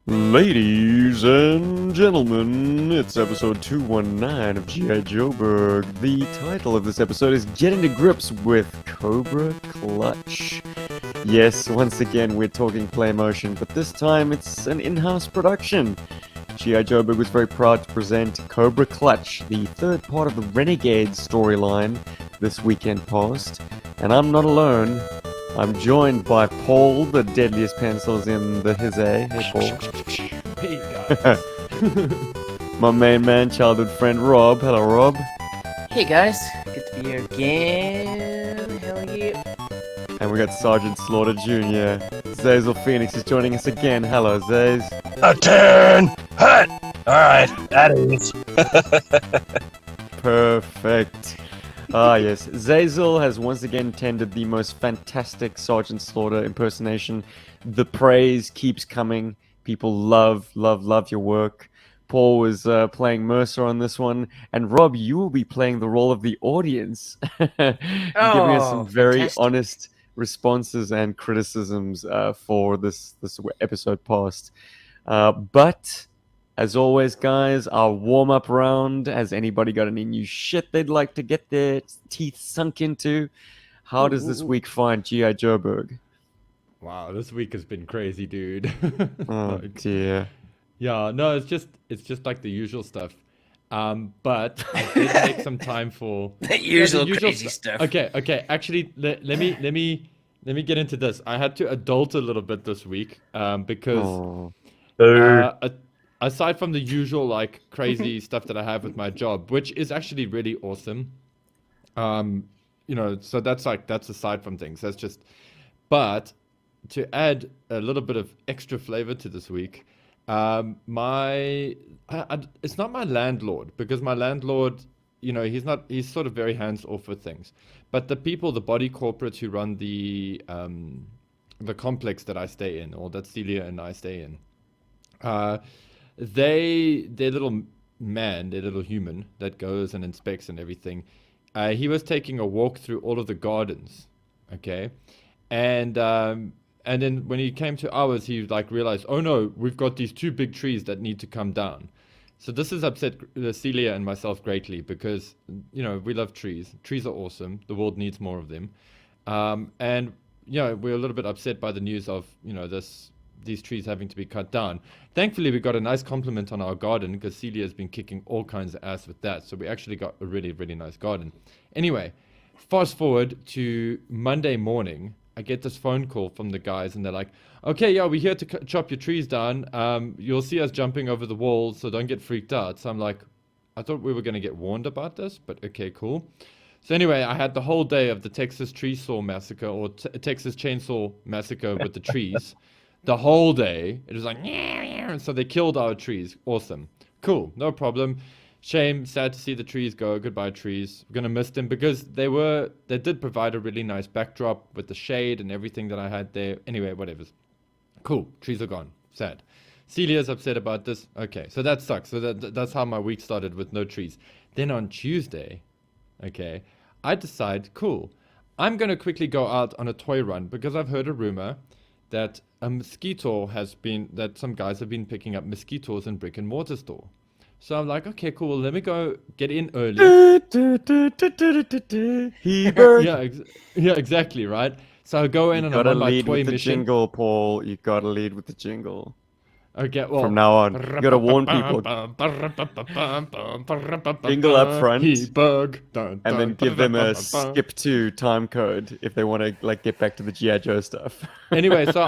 Ladies and gentlemen, it's episode 219 of GI Joburg. The title of this episode is Getting to Grips with Cobra Clutch. Yes, once again we're talking playmotion, but this time it's an in-house production. GI Joburg was very proud to present Cobra Clutch, the third part of the Renegades storyline this weekend past. And I'm not alone. I'm joined by Paul, the deadliest pencils in the his A. Hey, Paul. Hey guys. My main man, childhood friend Rob. Hello, Rob. Hey guys, good to be here again. Hell yeah. And we got Sgt Slaughter Jr. Zazel Phoenix is joining us again. Hello, Zaze. A 10! Hut! Alright, that is. Perfect. Ah, yes. Zazel has once again tendered the most fantastic Sgt Slaughter impersonation. The praise keeps coming. People love your work. Paul was playing Mercer on this one, and Rob, you will be playing the role of the audience, and giving us some very fantastic. honest responses and criticisms for this episode past. But as always, guys, our warm-up round. Has anybody got any new shit they'd like to get their teeth sunk into? How does this week find GI Joburg? Wow, this week has been crazy, dude. Oh dear. Yeah, no, it's just like the usual stuff. But I did make some time for The usual crazy stu- stuff. Okay. Actually, let me get into this. I had to adult a little bit this week, because Oh. aside from the usual like crazy stuff that I have with my job, which is actually really awesome. So that's aside from things. That's just, but to add a little bit of extra flavor to this week, it's not my landlord, because my landlord, he's sort of very hands off with things, but the people, the body corporates who run the complex that I stay in, or that Celia and I stay in, their little man, their little human that goes and inspects and everything, he was taking a walk through all of the gardens, okay, and then when he came to ours, he like realized, oh no, we've got these two big trees that need to come down. So this has upset Celia and myself greatly, because we love trees. Trees are awesome. The world needs more of them, and we're a little bit upset by the news of these trees having to be cut down. Thankfully, we got a nice compliment on our garden, because Celia has been kicking all kinds of ass with that. So we actually got a really, really nice garden. Anyway, fast forward to Monday morning, I get this phone call from the guys, and they're like, okay, yeah, we're here to chop your trees down. You'll see us jumping over the walls, so don't get freaked out. So I'm like, I thought we were going to get warned about this, but okay, cool. So anyway, I had the whole day of the Texas Tree Saw Massacre, or Texas Chainsaw Massacre with the trees. The whole day, it was like, and so they killed our trees. Awesome. Cool, no problem. Shame, sad to see the trees go. Goodbye, trees. We're gonna miss them, because they did provide a really nice backdrop with the shade and everything that I had there. Anyway, whatever. Cool, trees are gone. Sad. Celia's upset about this. Okay, so that sucks. So that's how my week started, with no trees. Then on Tuesday, okay, I decide, cool, I'm gonna quickly go out on a toy run, because I've heard a rumor that that some guys have been picking up mosquitoes in brick and mortar store. So I'm like, okay, cool. Let me go get in early. Hebert. Yeah, exactly, right? So I go in You and I'm gotta on my lead toy with the mission. jingle, Paul. You gotta lead with the jingle. Okay, well, From now on, you gotta warn people. Jingle up front, Hebert, and then give them a skip to time code if they want to like get back to the GI Joe stuff. Anyway, so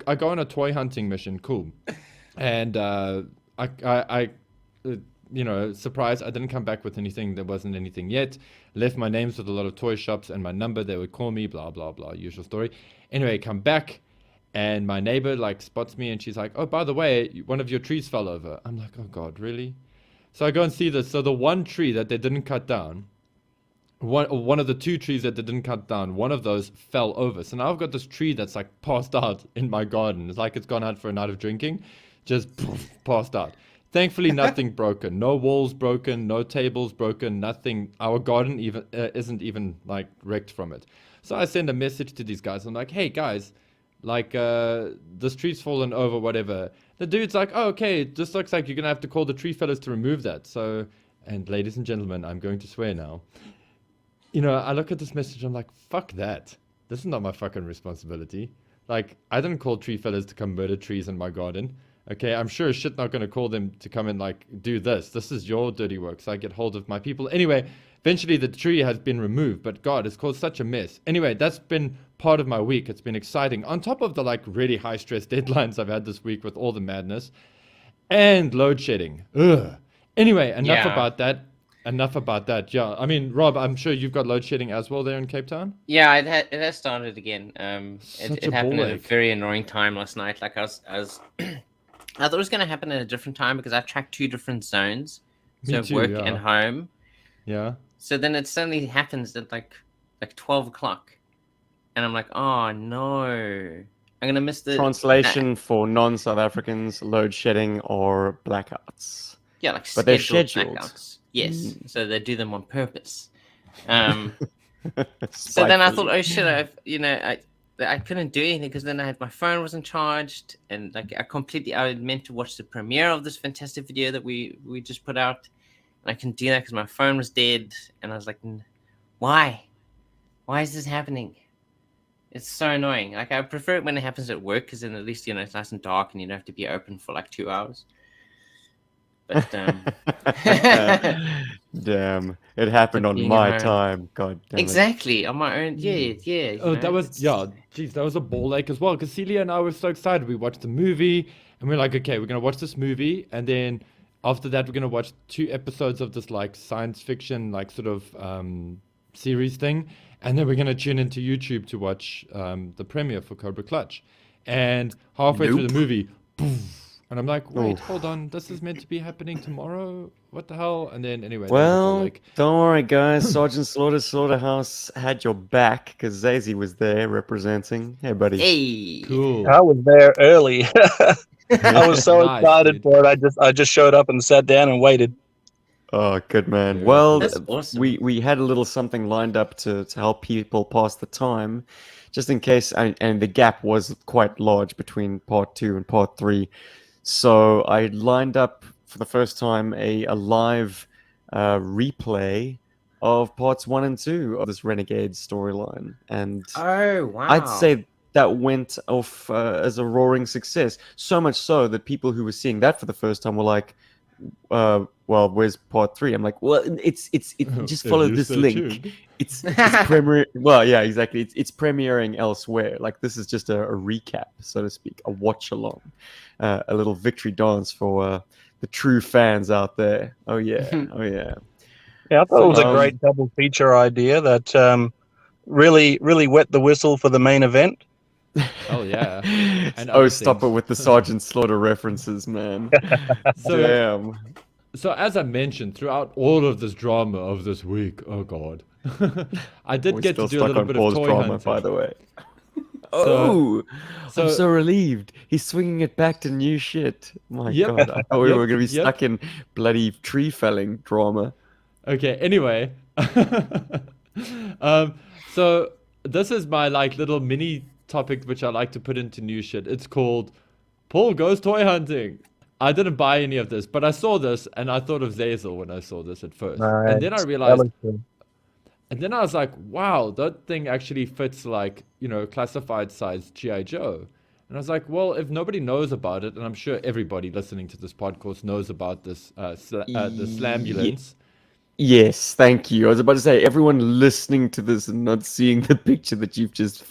I go on a toy hunting mission. Cool, and surprise, I didn't come back with anything. There wasn't anything yet. Left my names with a lot of toy shops and my number. They would call me, blah, blah, blah, usual story. Anyway, come back, and my neighbor like spots me, and she's like, oh, by the way, one of your trees fell over. I'm like, oh God, really? So I go and see this. So the one tree that they didn't cut down, one of the two trees that they didn't cut down, one of those fell over. So now I've got this tree that's like passed out in my garden. It's like it's gone out for a night of drinking, just poof, passed out. Thankfully, nothing broken. No walls broken. No tables broken. Nothing. Our garden isn't even like wrecked from it. So I send a message to these guys. I'm like, hey guys, like this tree's fallen over, whatever. The dude's like, oh, okay, this looks like you're gonna have to call the tree fellas to remove that. So, and ladies and gentlemen, I'm going to swear now. You know, I look at this message, I'm like, fuck that. This is not my fucking responsibility. Like, I didn't call tree fellas to come murder trees in my garden. Okay, I'm sure as shit not gonna call them to come and like do this. This is your dirty work, so I get hold of my people. Anyway, eventually the tree has been removed, but God, it's caused such a mess. Anyway, that's been part of my week. It's been exciting. On top of the like really high stress deadlines I've had this week with all the madness and load shedding. Ugh. Anyway, enough Yeah. about that. Enough about that. Yeah, I mean, Rob, I'm sure you've got load shedding as well there in Cape Town. Yeah, it has started again. Such It a happened ball at a ache. very annoying time last night. Like I was I thought it was going to happen at a different time because I tracked 2 different zones, Me so too, work yeah. and home. Yeah. So then it suddenly happens at like 12 o'clock, and I'm like, oh no, I'm gonna miss the Translation for non-South Africans: load shedding or blackouts. Yeah, like But they're scheduled scheduled. blackouts. Yes, so they do them on purpose. So then I Spitefully. thought, oh shit, I couldn't do anything because then I had my phone wasn't charged, and like I meant to watch the premiere of this fantastic video that we just put out, and I couldn't do that because my phone was dead, and I was like, why is this happening? It's so annoying. Like I prefer it when it happens at work because then at least it's nice and dark and you don't have to be open for like 2 hours. But Damn, it happened But on being my at home. time. God damn it. exactly on my own. Yeah, yeah. Oh, that was geez, that was a ball ache as well. Because Celia and I were so excited. We watched the movie, and we're like, okay, we're gonna watch this movie, and then after that, we're gonna watch 2 episodes of this like science fiction, like sort of series thing, and then we're gonna tune into YouTube to watch the premiere for Cobra Clutch. And halfway through the movie, poof, and I'm like, wait, Oof. hold on, this is meant to be happening tomorrow. What the hell? And then anyway, that was a ball Well, ache. don't worry, guys. Sergeant Slaughter's Slaughterhouse had your back because Zazie was there representing. Hey, buddy. Hey, Cool. I was there early. I was so Nice, excited dude. for it. I just showed up and sat down and waited. Oh, good man. Very Well, That's awesome. we had a little something lined up to help people pass the time, just in case, and the gap was quite large between part 2 and part 3. So I lined up for the first time a live replay of parts 1 and 2 of this Renegade storyline, and oh wow! I'd say that went off as a roaring success. So much so that people who were seeing that for the first time were like, well, where's part 3? I'm like, well, it's just If follow you this stay link. tuned. It's premiere. Well, yeah, exactly. It's premiering elsewhere. Like this is just a recap, so to speak, a watch along, a little victory dance for the true fans out there. Oh yeah, oh yeah. Yeah, I thought it was a Um, great double feature idea that really wet the whistle for the main event. Oh, yeah. And Oh, other stop it things. with the Sergeant Slaughter references, man. So, Damn. so as I mentioned, throughout all of this drama of this week, oh god, I did We're get to still do a stuck little on bit of Paul's toy drama, hunting. by the way. Oh, I'm so- so relieved. He's swinging it back to new shit. My Yep. God, I thought we were going to be Yep. stuck in bloody tree felling drama. Okay, anyway. So this is my like little mini topic which I like to put into new shit. It's called Paul Goes Toy Hunting. I didn't buy any of this, but I saw this and I thought of Zazel when I saw this at first. And then I realized, and then I was like, wow, that thing actually fits like, classified size GI Joe. And I was like, well, if nobody knows about it, and I'm sure everybody listening to this podcast knows about this, the Slambulance. Yes, thank you. I was about to say, everyone listening to this and not seeing the picture that you've just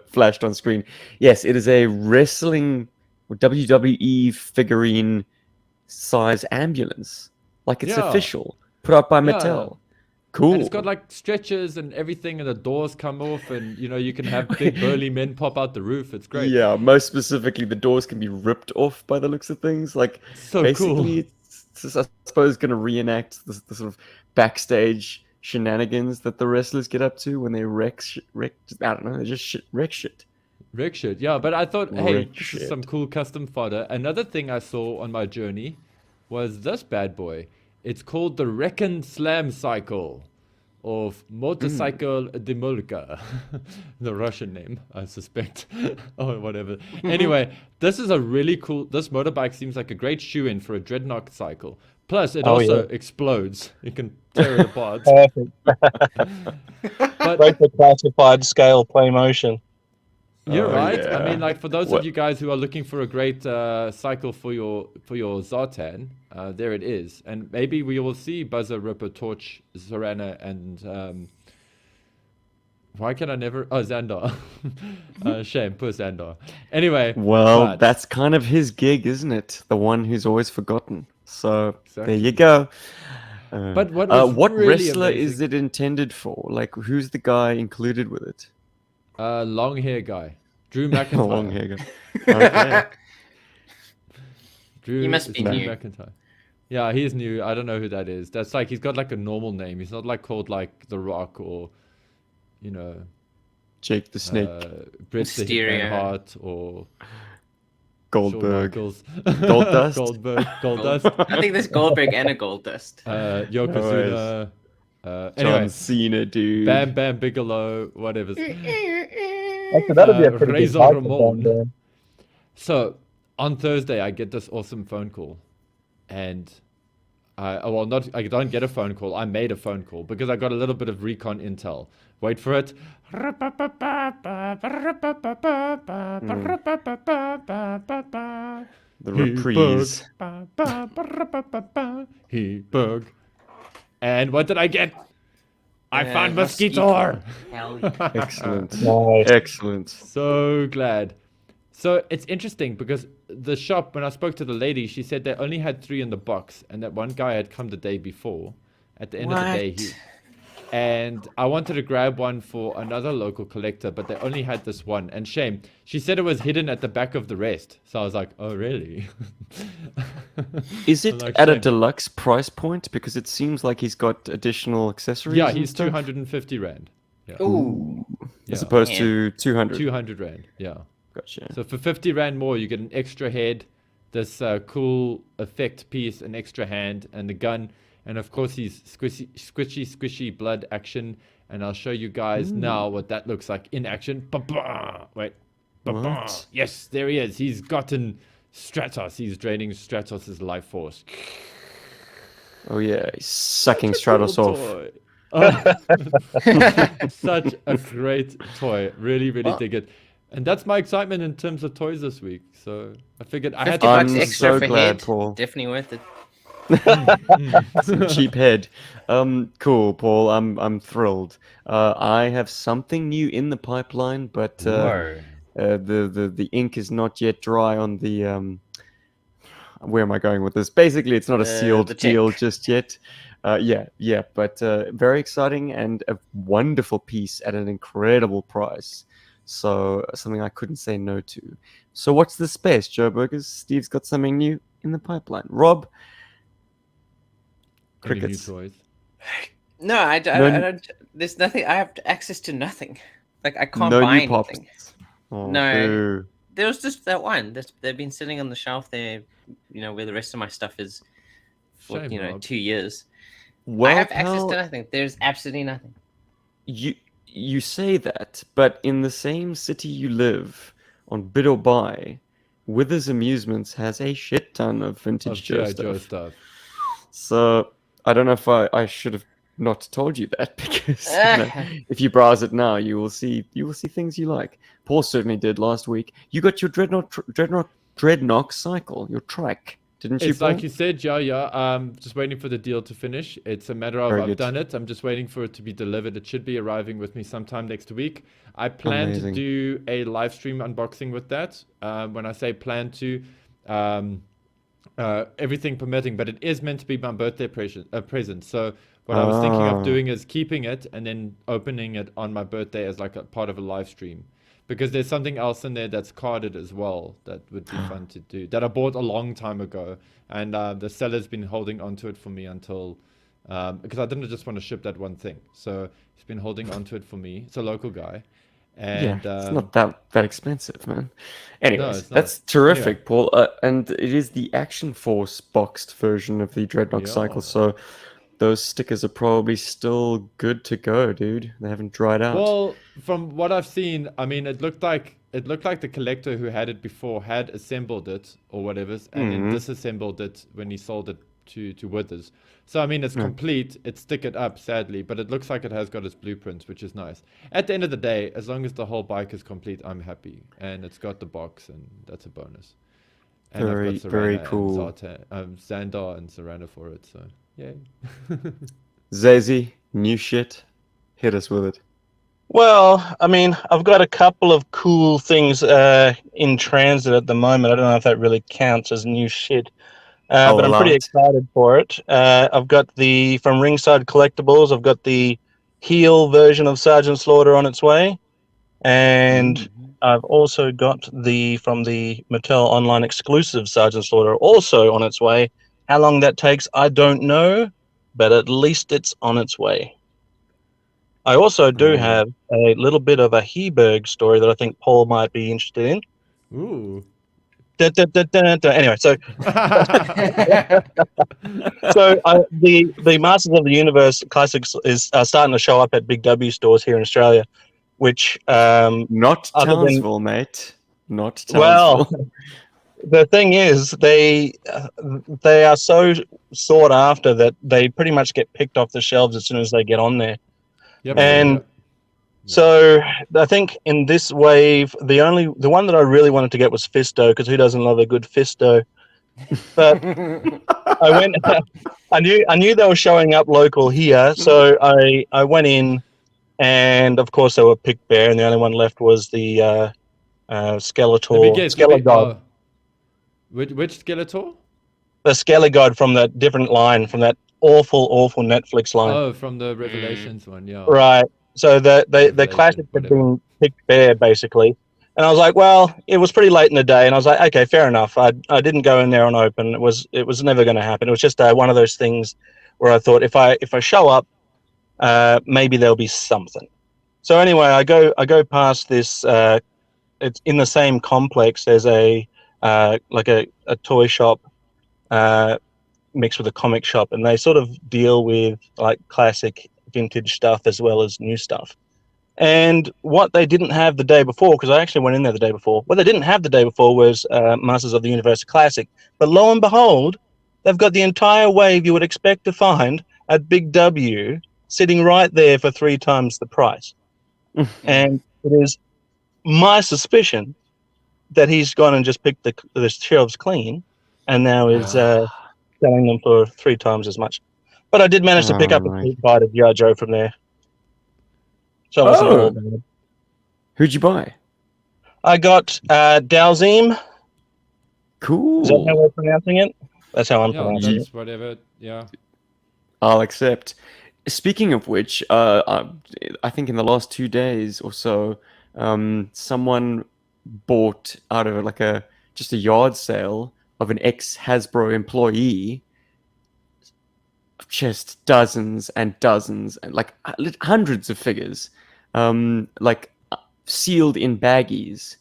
flashed on screen. Yes, it is a wrestling WWE figurine size ambulance. Like it's Yeah. official. Put out by Yeah. Mattel. Cool. And it's got like stretchers and everything, and the doors come off, and you can have big burly men pop out the roof. It's great. Yeah, most specifically, the doors can be ripped off by the looks of things. Like, So basically, cool. it's I suppose, going to reenact the sort of backstage shenanigans that the wrestlers get up to when they wreck. I don't know, they just wreck shit. Wreck shit. Yeah, but I thought, hey, Wreck this is shit. some cool custom fodder. Another thing I saw on my journey was this bad boy. It's called the Reckon Slam Cycle. of Motorcycle Demolka, the Russian name, I suspect, or whatever. Anyway, this is a really cool. This motorbike seems like a great shoe-in for a dreadnought cycle. Plus, it also explodes. You can tear it apart. Perfect. But Great for classified scale playmotion. you're Oh, right. yeah. I mean, like for those What- of you guys who are looking for a great cycle for your Zartan, there it is. And maybe we will see Buzzer, Ripper, Torch, Zorana, and why can I never? Oh, Xandar. Shame, poor Xandar. Anyway, Well, but- that's kind of his gig, isn't it? The one who's always forgotten. So there Exactly. you go. But what was what really wrestler is amazing- it intended for? Like, who's the guy included with it? long hair guy, Drew McIntyre. Long hair guy. Okay. Drew, He must it's be Drew new. McIntyre. Yeah, he's new. I don't know who that is. That's like he's got like a normal name. He's not like called like The Rock or, you know, Jake the Snake, Bret the Mysterio. Hitman Hart or Goldberg, Shawn Michaels. Goldust? Goldberg, Goldust. I think there's Goldberg and a Goldust. Yokozuna. John Anyway, Cena, dude. Bam Bam Bigelow, whatever. Actually, that'd be a pretty Razor good Ramon. Ramon. So on Thursday, I get this awesome phone call, and I don't get a phone call. I made a phone call because I got a little bit of recon intel. Wait for it. The reprise. Hebug. And what did I get? I found Mosquito. Mosquito. Hell yeah. Excellent. Nice. Excellent. So glad. So it's interesting because the shop, when I spoke to the lady, she said they only had 3 in the box, and that one guy had come the day before. At the end of the day, and I wanted to grab one for another local collector, but they only had this one. And shame, she said it was hidden at the back of the rest. So I was like, oh really? Is it Like at a shame. deluxe price point? Because it seems like he's got additional accessories. Yeah, and he's stuff. 250 rand. Yeah. Ooh. Yeah. As opposed Yeah. to 200. 200 rand. Yeah. Gotcha. So for 50 rand more, you get an extra head, this cool effect piece, an extra hand, and the gun. And of course, he's squishy blood action. And I'll show you guys now what that looks like in action. Ba-ba! Wait. Ba-ba! What? Yes, there he is. He's gotten Stratos. He's draining Stratos' life force. Oh yeah, he's sucking Stratos Cool off. toy. Oh, such a great toy. Really, really Well- dig it. And that's my excitement in terms of toys this week. So I figured I had 50 to. bucks I'm extra so for glad, head. Paul. Definitely worth it. Some cheap head. Cool, Paul. I'm thrilled. I have something new in the pipeline, but the ink is not yet dry on the where am I going with this? Basically, it's not a sealed the check. deal just yet. Yeah, but very exciting and a wonderful piece at an incredible price. So something I couldn't say no to. So what's the space, Joe Burgers? Steve's got something new in the pipeline. Rob, Any new crickets. toys? No, I No- don't. There's nothing. I have access to nothing. Like I can't No buy new pops. anything. Oh, No. boo. There was just that one. They've been sitting on the shelf there, where the rest of my stuff is for Shame, Rob. 2 years. Well, I have access pal, to nothing. There's absolutely nothing. you say that, but in the same city you live, on bid or buy, Withers Amusements has a shit ton of Of vintage Joe G.I. Joe stuff. stuff. So I don't know if I should have not told you that because Ah. if you browse it now, you will see things you like. Paul certainly did last week. You got your Dreadnought cycle, your trike, didn't you? It's Paul? like you said, yeah. Just waiting for the deal to finish. It's a matter of Very I've good. done it. I'm just waiting for it to be delivered. It should be arriving with me sometime next week. I plan Amazing. to do a live stream unboxing with that. When I say plan to, everything permitting, but it is meant to be my birthday present. So what I was thinking Ah. of doing is keeping it and then opening it on my birthday as like a part of a live stream. Because there's something else in there that's carded as well that would be fun to do. That I bought a long time ago, and the seller's been holding onto it for me until because I didn't just want to ship that one thing, so he's been holding onto it for me. It's a local guy, and it's not that expensive, man. Anyways, it's not. that's terrific, Anyway. Paul. And it is the Action Force boxed version of the Dreadnought cycle. Yeah. So those stickers are probably still good to go, dude. They haven't dried out. Well, from what I've seen, I mean, it looked like the collector who had it before had assembled it or whatever, and then disassembled it when he sold it to Withers. So I mean, it's complete. It's stickered up, sadly, but it looks like it has got its blueprints, which is nice. At the end of the day, as long as the whole bike is complete, I'm happy, and it's got the box, and that's a bonus. And Very, I've got very Serana cool. and Xandar and Serana for it, so yay. Zazie, new shit. Hit us with it. Well, I mean, I've got a couple of cool things in transit at the moment. I don't know if that really counts as new shit, I'll but I'm allow pretty it. excited for it. I've got from Ringside Collectibles, I've got the heel version of Sgt Slaughter on its way, and I've also got from the Mattel Online exclusive Sgt Slaughter also on its way. How long that takes, I don't know, but at least it's on its way. I also do have a little bit of a Heberg story that I think Paul might be interested in. Ooh. Anyway, so the Masters of the Universe Classics is starting to show up at Big W stores here in Australia, which Not other than Townsville, mate. Not well, Townsville. the thing is they are so sought after that they pretty much get picked off the shelves as soon as they get on there. Yep. And Yep. so I think in this wave, the one that I really wanted to get was Fisto, because who doesn't love a good Fisto? But I knew they were showing up local here, so I went in, and of course they were picked bare, and the only one left was the Let me guess. Skelegod. Which Skeletor? The Skelegod from that different line, from that awful Netflix line. Oh, from the Revelations one, yeah. Right. So the Revelation, classics had whatever. been picked bare, basically. And I was like, well, it was pretty late in the day, and I was like, okay, fair enough. I didn't go in there on open. It was never going to happen. It was just one of those things where I thought if I show up, maybe there'll be something. So anyway, I go past this. It's in the same complex. There's a toy shop mixed with a comic shop, and they sort of deal with like classic vintage stuff as well as new stuff. And what they didn't have the day before, because I actually went in there the day before, what they didn't have the day before was Masters of the Universe Classic. But lo and behold, they've got the entire wave you would expect to find at Big W sitting right there for 3 times the price. And it is my suspicion that he's gone and just picked the shelves clean and now is selling them for 3 times as much. But I did manage to pick up a sweet bite of GI Joe from there. So it wasn't all bad. Who'd you buy? I got Dalzim. Cool. Is that how we're pronouncing it? That's how I'm Yeah, pronouncing that's it. whatever. Yeah. I'll accept. Speaking of which, I think in the last 2 days or so, someone bought out of just a yard sale of an ex-Hasbro employee just dozens and dozens and like hundreds of figures, sealed in baggies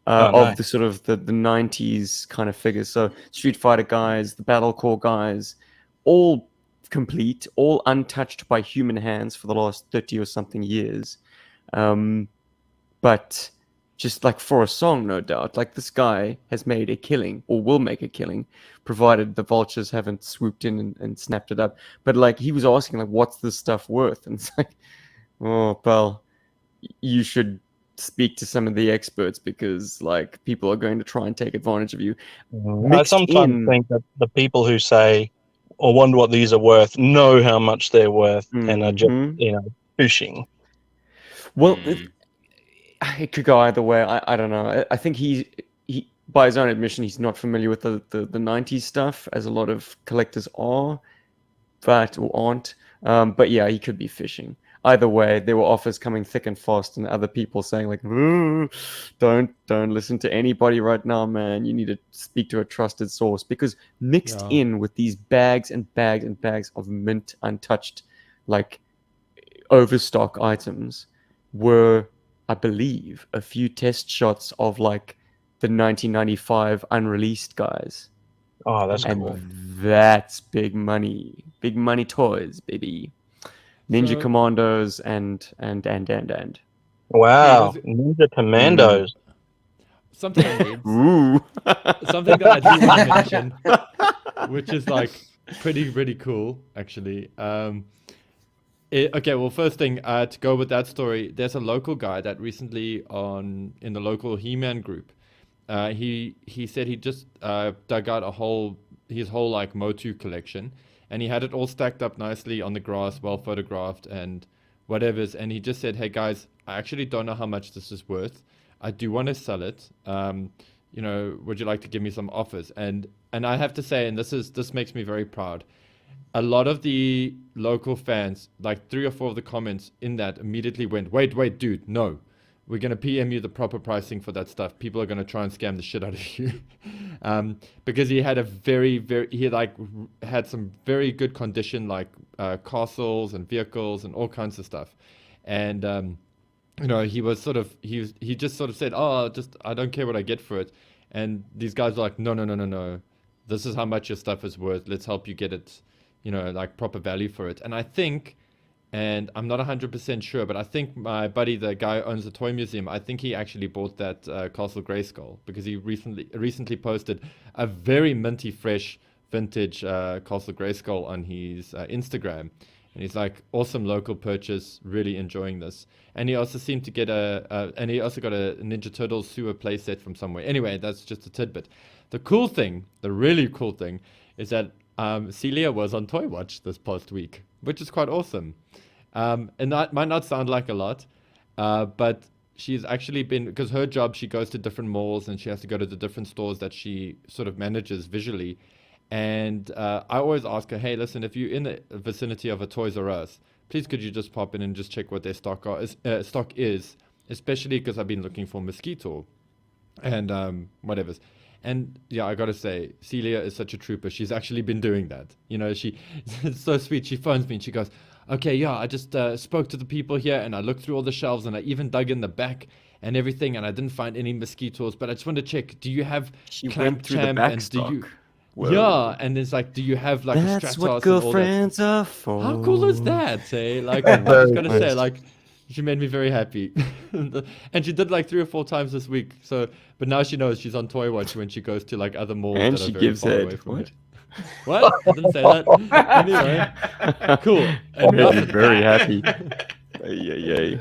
of nice. the sort of the 90s kind of figures. So Street Fighter guys, the Battle Core guys, all complete, all untouched by human hands for the last 30 or something years. But just like for a song, no doubt, like this guy has made a killing or will make a killing, provided the vultures haven't swooped in and snapped it up. But like he was asking, like, what's this stuff worth? And it's like, oh, pal, you should speak to some of the experts because like people are going to try and take advantage of you. I sometimes think that the people who say or wonder what these are worth know how much they're worth and are just pushing. Well, it could go either way. I don't know. I think he by his own admission, he's not familiar with the 90s stuff, as a lot of collectors are, or aren't. But yeah, he could be fishing. Either way, there were offers coming thick and fast, and other people saying like, don't listen to anybody right now, man. You need to speak to a trusted source, because mixed in with these bags and bags and bags of mint untouched, like overstock items, were, I believe, a few test shots of like the 1995 unreleased guys. Oh, that's And- cool. And that's big money. Big money toys, baby. Ninja So- Commandos and. Wow, there's- Ninja Commandos. Something Ooh. something that I do want to mention, which is like pretty cool actually. Okay, well, first thing to go with that story, there's a local guy that recently in the local He-Man group. He said he just dug out his whole like Motu collection, and he had it all stacked up nicely on the grass, well photographed and whatever's. And he just said, "Hey guys, I actually don't know how much this is worth. I do want to sell it. Would you like to give me some offers?" And I have to say, and this makes me very proud. A lot of the local fans, like 3 or 4 of the comments in that, immediately went, "Wait, dude, no. We're going to PM you the proper pricing for that stuff. People are going to try and scam the shit out of you." Because he had had some very good condition, like castles and vehicles and all kinds of stuff. And, he was he just sort of said, "Oh, I don't care what I get for it." And these guys were like, No. This is how much your stuff is worth. Let's help you get it, like proper value for it. And I think, and I'm not 100% sure, but I think my buddy, the guy who owns the toy museum, I think he actually bought that Castle Grayskull because he recently posted a very minty fresh vintage Castle Grayskull on his Instagram. And he's like, "Awesome local purchase, really enjoying this." And he also seemed to get and he also got a Ninja Turtles sewer playset from somewhere. Anyway, that's just a tidbit. The really cool thing, is that Celia was on Toy Watch this past week, which is quite awesome. And that might not sound like a lot, but she's actually been, because her job, she goes to different malls and she has to go to the different stores that she sort of manages visually. And I always ask her, "Hey, listen, if you're in the vicinity of a Toys R Us, please could you just pop in and just check what their stock is, especially because I've been looking for Mosquito and whatever's." And yeah, I gotta say, Celia is such a trooper. She's actually been doing that. It's so sweet. She phones me and she goes, "Okay, yeah, I just spoke to the people here and I looked through all the shelves and I even dug in the back and everything and I didn't find any Mosquitoes. But I just want to check, do you have She Clamp went through the Champ back and do you?" stock. Whoa. Yeah, and it's like, "Do you have like a That's Stratos what and all that?" girlfriends are for. How cool is that, eh? Like, That's I very just gotta say, nice. like, she made me very happy. And she did like 3 or 4 times this week. So, but now she knows she's on Toy Watch when she goes to like other malls And that she are very gives far head. away from What? her. What? I didn't say that. Anyway, cool. Made Enough me of very that. happy. Yay.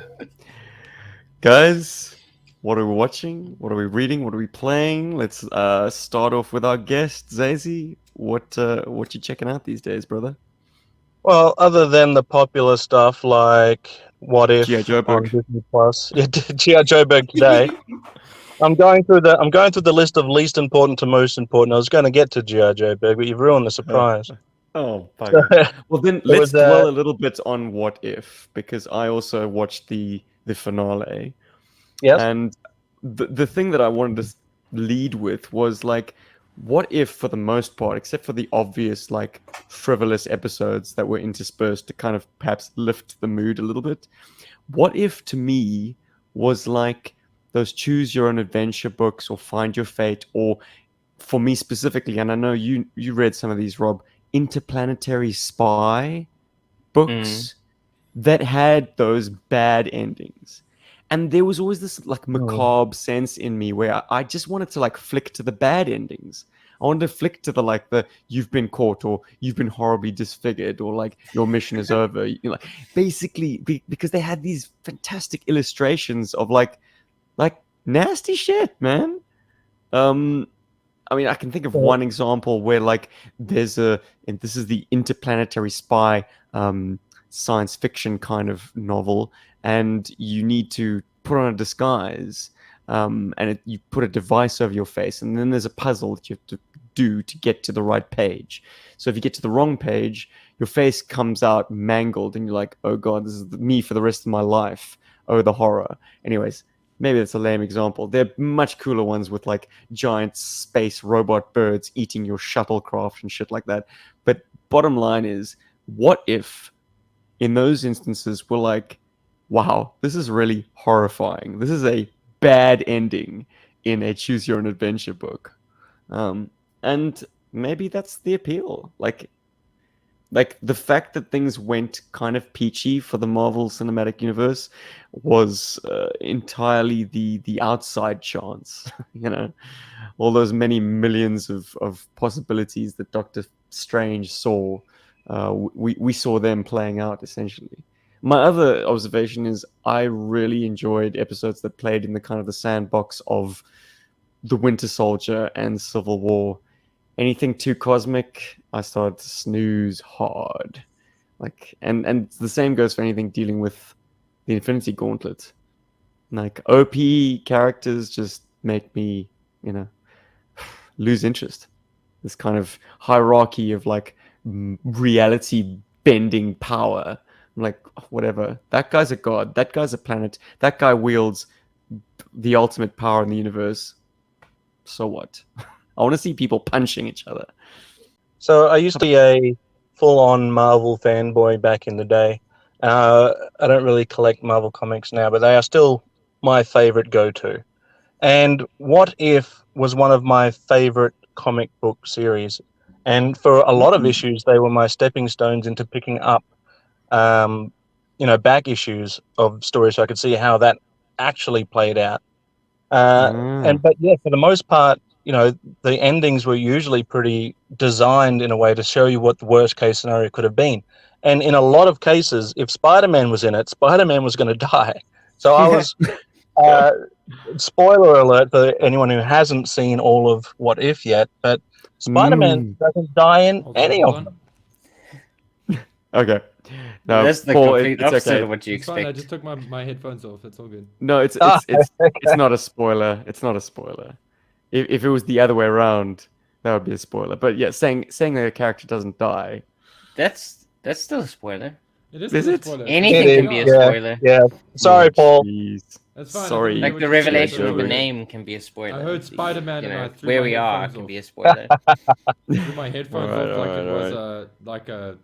Guys, what are we watching? What are we reading? What are we playing? Let's start off with our guest, Zazie. What you checking out these days, brother? Well, other than the popular stuff like What If G.I. Joburg. on Disney Plus, yeah, GI Joburg today. I'm going through the list of least important to most important. I was going to get to GI Joburg, but you've ruined the surprise. Oh, So, bugger. Well, then it let's was, dwell a little bit on What If, because I also watched the finale. yes. And the thing that I wanted to lead with was like, what if, for the most part, except for the obvious, like, frivolous episodes that were interspersed to kind of perhaps lift the mood a little bit, what if, to me, was like those choose your own adventure books or Find Your Fate, or for me specifically, and I know you read some of these, Rob, Interplanetary Spy books that had those bad endings. And there was always this like macabre sense in me where I just wanted to like flick to the bad endings. I wanted to flick to the you've been caught or you've been horribly disfigured or like your mission is over. Basically because they had these fantastic illustrations of like nasty shit, man. I mean, I can think of one example where like and this is the Interplanetary Spy science fiction kind of novel, and you need to put on a disguise, and you put a device over your face, and then there's a puzzle that you have to do to get to the right page. So if you get to the wrong page, your face comes out mangled, and you're like, "Oh god, this is me for the rest of my life. Oh, the horror." Anyways, maybe that's a lame example. There are much cooler ones with like giant space robot birds eating your shuttlecraft and shit like that. But bottom line is, what if in those instances we're like, wow, this is really horrifying. This is a bad ending in a choose your own adventure book. And maybe that's the appeal. Like the fact that things went kind of peachy for the Marvel Cinematic Universe was entirely the outside chance. You know, all those many millions of possibilities that Doctor Strange saw, we saw them playing out essentially. My other observation is I really enjoyed episodes that played in the kind of the sandbox of the Winter Soldier and Civil War. Anything too cosmic, I started to snooze hard. Like, and the same goes for anything dealing with the Infinity Gauntlet. Like, OP characters just make me, you know, lose interest. This kind of hierarchy of like reality bending power. I'm like, whatever. That guy's a god. That guy's a planet. That guy wields the ultimate power in the universe. So what? I want to see people punching each other. So I used to be a full-on Marvel fanboy back in the day. I don't really collect Marvel comics now, but they are still my favorite go-to. And What If was one of my favorite comic book series. And for a lot of issues, they were my stepping stones into picking up, back issues of stories so I could see how that actually played out. But yeah, for the most part, the endings were usually pretty designed in a way to show you what the worst case scenario could have been. And in a lot of cases, if Spider-Man was in it, Spider-Man was going to die. So I was, spoiler alert for anyone who hasn't seen all of What If yet, but Spider-Man doesn't die in any of them. Okay. No, That's the Paul, complete it's opposite okay. of what you It's fine. I expect. just took my headphones off. It's all good. No, it's not a spoiler. It's not a spoiler. If it was the other way around, that would be a spoiler. But yeah, saying that a character doesn't die. That's still a spoiler. It is Is still a it? spoiler. Anything It can is, be a yeah. spoiler. Yeah. Sorry, Paul. Jeez. That's fine. I Sorry. didn't hear Like what the you said, revelation so of a Joburg. name can be a spoiler. I heard Spider-Man You and I know, threw where my we are headphones can off. be a spoiler. Threw my headphones Alright, off like it was alright.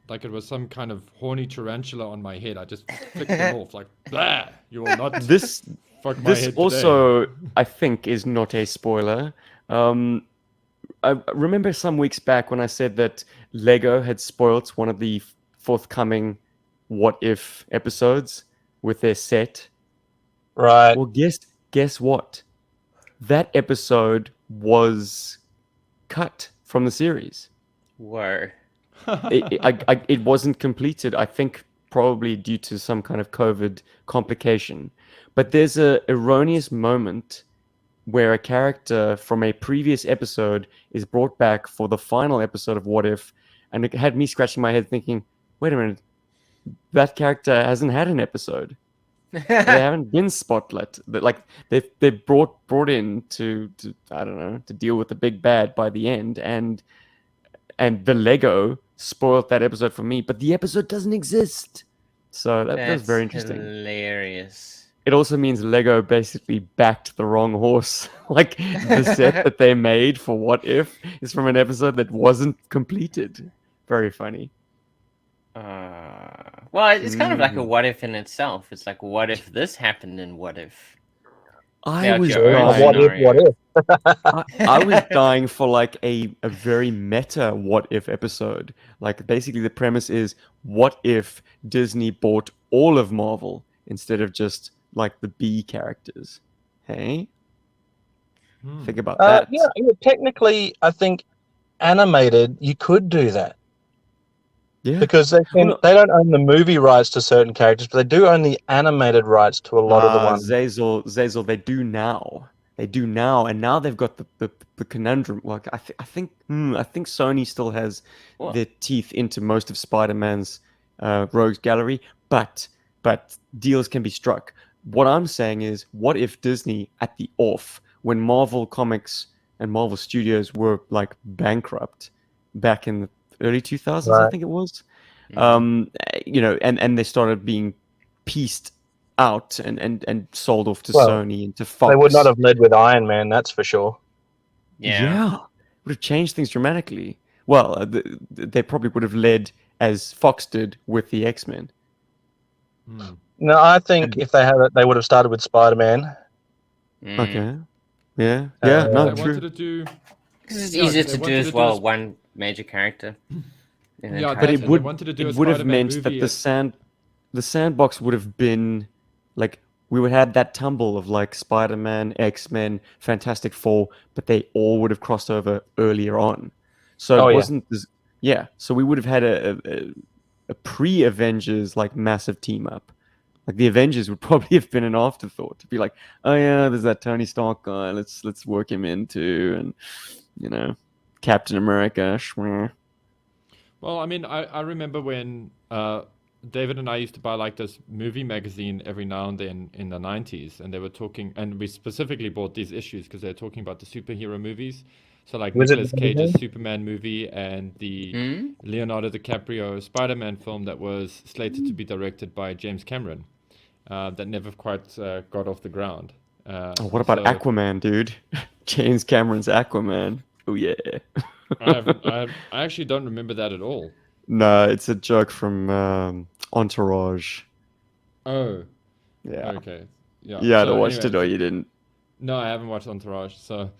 like it was some kind of horny tarantula on my head. I just flicked them off like, blah, you will not This fuck my this head today. also, I think, is not a spoiler. I remember some weeks back when I said that Lego had spoilt one of the forthcoming What If episodes with their set. Right. Well, guess what? That episode was cut from the series. Whoa. It wasn't completed. I think probably due to some kind of COVID complication. But there's a erroneous moment where a character from a previous episode is brought back for the final episode of What If, and it had me scratching my head thinking, wait a minute, that character hasn't had an episode. They haven't been spotlit. Like they brought in to I don't know, to deal with the big bad by the end, and the Lego spoiled that episode for me, but the episode doesn't exist. So that was very interesting. Hilarious. It also means Lego basically backed the wrong horse. Like the set that they made for What If is from an episode that wasn't completed. Very funny. Well, it's kind of like a what if in itself. It's like, what if this happened and what if? I was your own dying. What if? I was dying for like a very meta what if episode. Like basically the premise is what if Disney bought all of Marvel instead of just like the B characters? Hey? Think about that. Yeah, technically, I think animated, you could do that. Yeah. Because they don't own the movie rights to certain characters, but they do own the animated rights to a lot of the ones. Zazel, they do now. They do now, and now they've got the conundrum. Like I think Sony still has their teeth into most of Spider-Man's rogues gallery, but deals can be struck. What I'm saying is, what if Disney at the off, when Marvel Comics and Marvel Studios were like bankrupt back in the early 2000s, Right. I think it was, and they started being pieced out and sold off to Sony and to Fox. They would not have led with Iron Man, that's for sure. Yeah. Would have changed things dramatically. Well, they probably would have led as Fox did with the X-Men. No, I think if they had it, they would have started with Spider-Man. Okay. Yeah. They No, wanted true. to do Because it's Yeah, easier 'cause to they do wanted as to do well, a one major character. in the Yeah, entire But that's it it. game. They would wanted to do a it would have Spider-Man meant movie. that the sandbox would have been like we would have had that tumble of like Spider-Man, X-Men, Fantastic Four, but they all would have crossed over earlier on. So Oh, it yeah. wasn't this, yeah. So we would have had a pre-Avengers like massive team up. Like the Avengers would probably have been an afterthought to be like, oh yeah, there's that Tony Stark guy. Let's work him into, and you know, Captain America. Shwah. Well, I mean, I remember when David and I used to buy like this movie magazine every now and then in the 90s, and they were talking, and we specifically bought these issues because they were talking about the superhero movies. So, like Was it Nicolas Cage's Superman movie and the Hmm? Leonardo DiCaprio Spider-Man film that was slated to be directed by James Cameron, that never quite got off the ground. Oh, what about So Aquaman, dude? James Cameron's Aquaman. Oh yeah. I actually don't remember that at all. No, it's a joke from Entourage. Oh, Yeah. okay. Yeah. You either So watched it anyway, or you didn't. no, I haven't watched Entourage. So,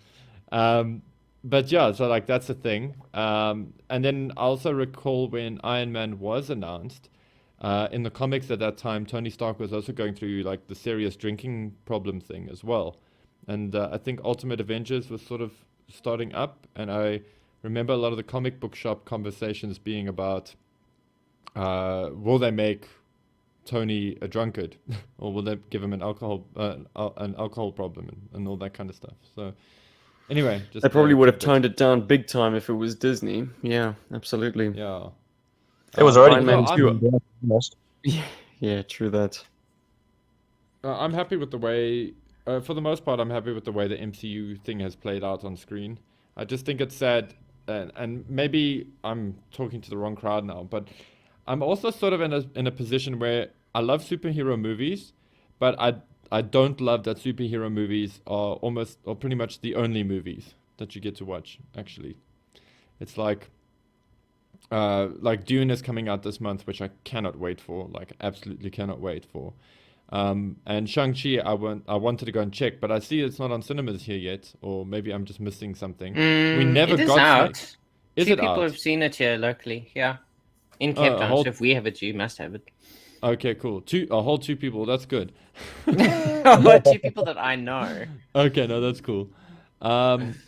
um, but yeah, so like that's the thing. And then I also recall when Iron Man was announced, in the comics at that time, Tony Stark was also going through like the serious drinking problem thing as well. And I think Ultimate Avengers was sort of starting up, and I remember a lot of the comic book shop conversations being about, will they make Tony a drunkard, or will they give him an alcohol problem and all that kind of stuff? So anyway, just They probably would have tidbit. toned it down big time if it was Disney. Yeah, absolutely. Yeah. It was already Iron No, Man 2. almost. Yeah, true that. I'm happy with the way, for the most part, I'm happy with the way the MCU thing has played out on screen. I just think it's sad, and maybe I'm talking to the wrong crowd now, but I'm also sort of in a position where I love superhero movies, but I don't love that superhero movies are almost or pretty much the only movies that you get to watch. Actually, it's like Dune is coming out this month, which I cannot wait for. Like absolutely cannot wait for. And Shang-Chi, I wanted to go and check, but I see it's not on cinemas here yet, or maybe I'm just missing something. We never It is got out. Snake. Is Two it people out? have seen it here locally. Yeah, in Oh, Cape a Town. whole- So if we have it, you must have it. Okay, cool. A whole two people. That's good. Two people that I know. Okay, no, that's cool.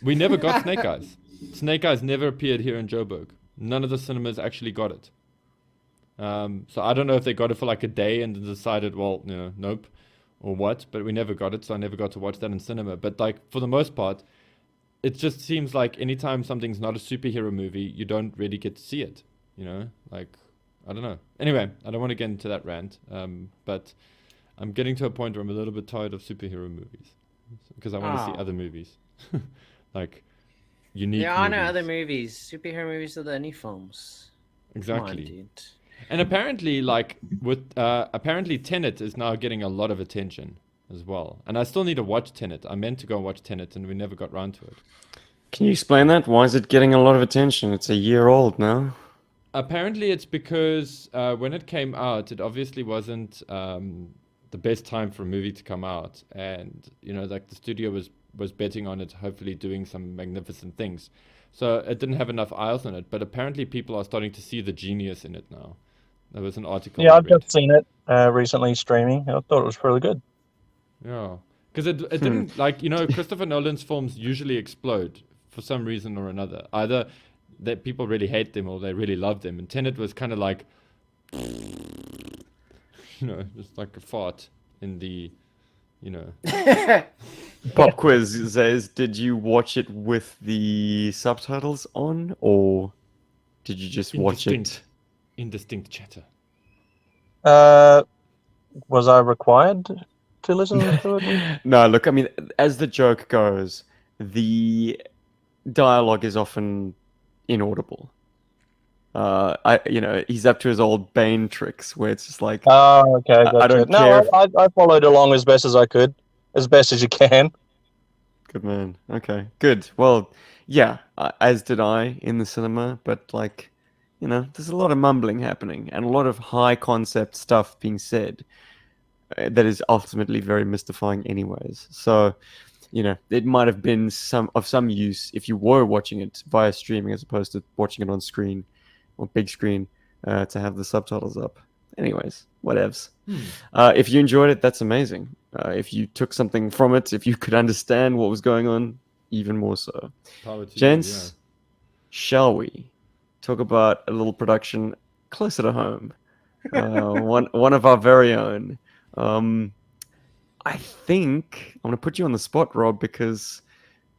We never got Snake Eyes. Snake Eyes never appeared here in Joburg. None of the cinemas actually got it. So I don't know if they got it for like a day and then decided, well, nope, or what. But we never got it, so I never got to watch that in cinema. But like for the most part, it just seems like anytime something's not a superhero movie, you don't really get to see it. Like I don't know. Anyway, I don't want to get into that rant. But I'm getting to a point where I'm a little bit tired of superhero movies because I want to see Oh. other movies, like unique. There are no movies. other movies. Superhero movies are the only films. Come on, Exactly. dude. And apparently, apparently Tenet is now getting a lot of attention as well. And I still need to watch Tenet. I meant to go and watch Tenet, and we never got round to it. Can you explain that? Why is it getting a lot of attention? It's a year old now. Apparently, it's because when it came out, it obviously wasn't the best time for a movie to come out, and like the studio was betting on it, hopefully doing some magnificent things. So it didn't have enough eyes on it, but apparently people are starting to see the genius in it now. There was an article. Yeah, I I've read. just seen it recently streaming. I thought it was really good. Yeah, because it didn't Christopher Nolan's films usually explode for some reason or another. Either that people really hate them or they really love them. And Tenet was kind of like, just like a fart in the, Pop quiz says, did you watch it with the subtitles on, or did you just watch it? indistinct chatter. Was I required to listen to it? No, look, I mean, as the joke goes, the dialogue is often inaudible. He's up to his old Bane tricks where it's just like, Oh, okay, gotcha. I don't no, care if- I followed along as best as I could, as best as you can. good man. Okay, good. Well, yeah, as did I in the cinema, but like, there's a lot of mumbling happening and a lot of high concept stuff being said that is ultimately very mystifying anyways. So it might have been some use if you were watching it via streaming as opposed to watching it on screen or big screen to have the subtitles up. Anyways, whatevs. If you enjoyed it, that's amazing. If you took something from it, if you could understand what was going on, even more so. Power to you, Gents, shall we talk about a little production closer to home? One of our very own. I think I'm going to put you on the spot, Rob, because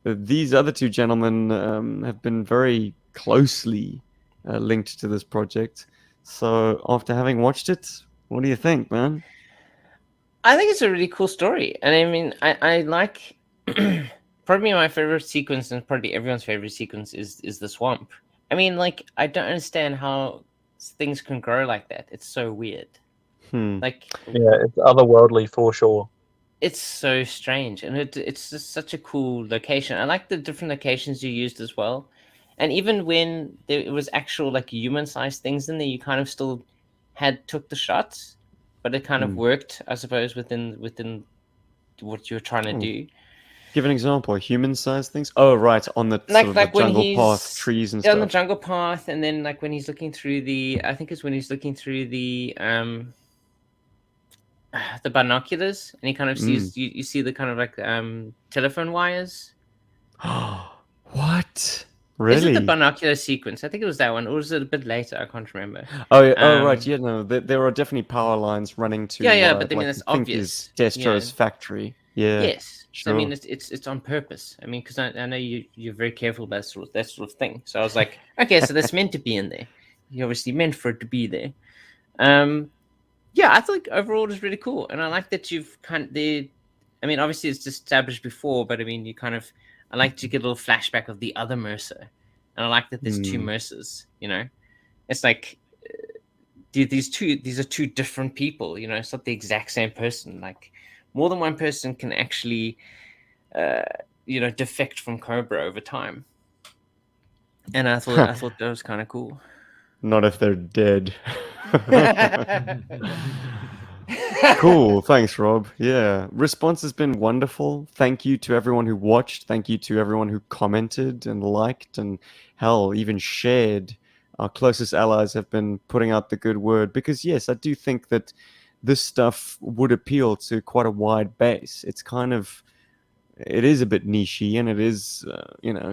these other two gentlemen have been very closely linked to this project. So after having watched it, what do you think, man? I think it's a really cool story, and I mean, I like probably my favorite sequence, and probably everyone's favorite sequence is the swamp. I mean, like, I don't understand how things can grow like that. It's so weird. Like, Yeah, it's otherworldly for sure. it's so strange, and it's just such a cool location. I like the different locations you used as well, and even when there was actual like human-sized things in there, you kind of still took the shots, but it kind of worked, I suppose, within what you're trying to do. Give an example. Human-sized things. Oh, right, on the sort of the when jungle he's path, trees and on the stuff. jungle path, and then like when he's looking through I think it's when he's looking through the binoculars, and he kind of sees you see the kind of like telephone wires. What? Is it Really? the binocular sequence? I think it was that one, or was it a bit later? I can't remember. Oh, yeah, oh, right. Yeah, no, there are definitely power lines running to. Yeah, but I like, mean, that's I think obvious. is Destro's factory. Yeah. Yes. Sure. So, I mean, it's on purpose. I mean, because I know you're very careful about that sort of thing. So I was like, okay, so that's meant to be in there. You obviously meant for it to be there. Yeah, I think overall it was really cool, and I like that you've I mean, obviously it's established before, but I mean, I like to get a little flashback of the other Mercer, and I like that there's two Mercers. It's like these are two different people. It's not the exact same person. Like, more than one person can actually, defect from Cobra over time, and I thought that was kind of cool. Not if they're dead. Cool. Thanks, Rob. Yeah. Response has been wonderful. Thank you to everyone who watched. Thank you to everyone who commented and liked and hell, even shared. Our closest allies have been putting out the good word because, yes, I do think that this stuff would appeal to quite a wide base. It is a bit nichey, and it is,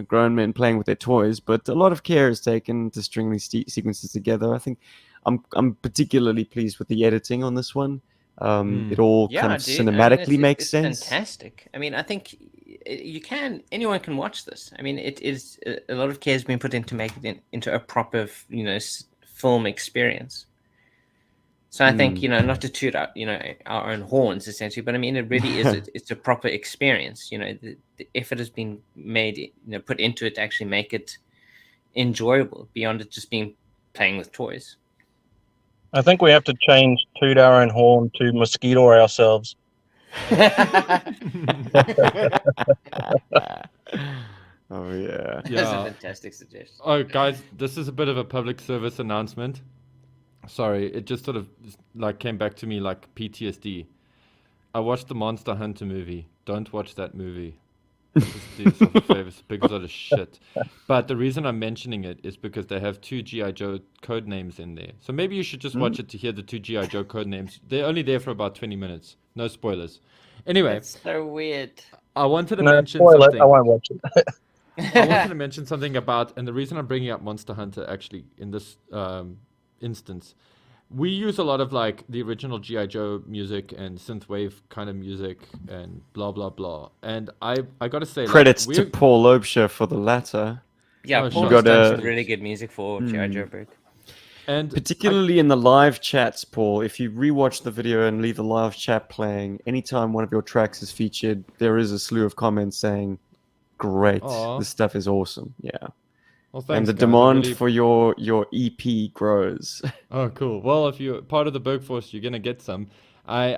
grown men playing with their toys, but a lot of care is taken to string these sequences together. I think I'm particularly pleased with the editing on this one. It all kind of cinematically makes sense. It's fantastic. I mean, I think anyone can watch this. I mean, it is a lot of care has been put into making it into a proper, film experience. So I think, not to toot out, our own horns essentially, but I mean, it really is, it's a proper experience. The effort has been made, put into it to actually make it enjoyable beyond it just being playing with toys. I think we have to change toot our own horn to mosquito ourselves. Oh, yeah. That's a fantastic suggestion. Oh, guys, this is a bit of a public service announcement. Sorry, it just sort of like came back to me like PTSD. I watched the Monster Hunter movie. Don't watch that movie. Just do yourself a favor, it's a big lot of shit. But the reason I'm mentioning it is because they have two GI Joe code names in there. So maybe you should just watch it to hear the two GI Joe code names. They're only there for about 20 minutes. No spoilers. Anyway, That's so weird. I wanted to No, mention spoil something. it. I won't watch it. I wanted to mention something about, and the reason I'm bringing up Monster Hunter actually in this instance, we use a lot of like the original GI Joe music and synthwave kind of music and blah blah blah. And I gotta say, Credits like, to Paul Loebscher for the latter. Yeah, Oh, Paul's sure. done some really good music for GI Joburg. and Particularly in the live chats, Paul. If you rewatch the video and leave the live chat playing, anytime one of your tracks is featured, there is a slew of comments saying, "Great, Aw. this stuff is awesome." Yeah. well, thanks, And the guys. I demand really- for your EP grows. Oh, cool. Well, if you're part of the Berg Force, you're gonna get some. I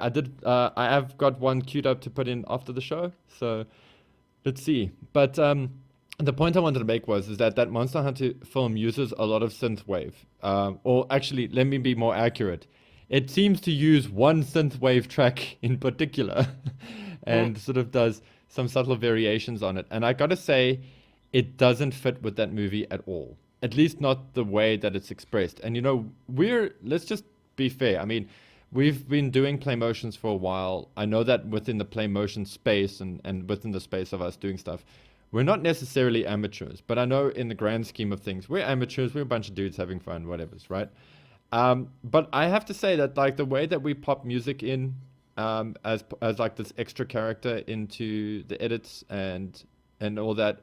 have got one queued up to put in after the show, so let's see. But the point I wanted to make is that Monster Hunter film uses a lot of synthwave. Or actually, let me be more accurate. It seems to use one synthwave track in particular, and sort of does some subtle variations on it. And I gotta say, it doesn't fit with that movie at all. At least not the way that it's expressed. And let's just be fair. I mean, we've been doing play motions for a while. I know that within the play motion space and within the space of us doing stuff, we're not necessarily amateurs, but I know in the grand scheme of things, we're amateurs. We're a bunch of dudes having fun, whatever's, right? But I have to say that like the way that we pop music in as like this extra character into the edits and all that,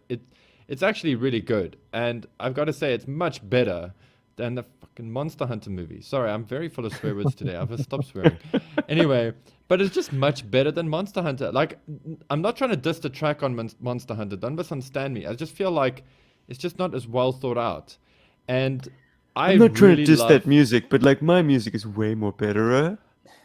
it's actually really good. And I've got to say it's much better than the fucking Monster Hunter movie. Sorry, I'm very full of swear words today. I've stopped swearing. Anyway, but it's just much better than Monster Hunter. Like, I'm not trying to diss the track on Monster Hunter. Don't misunderstand me. I just feel like it's just not as well thought out. And I'm not trying to diss that music, but like my music is way more better.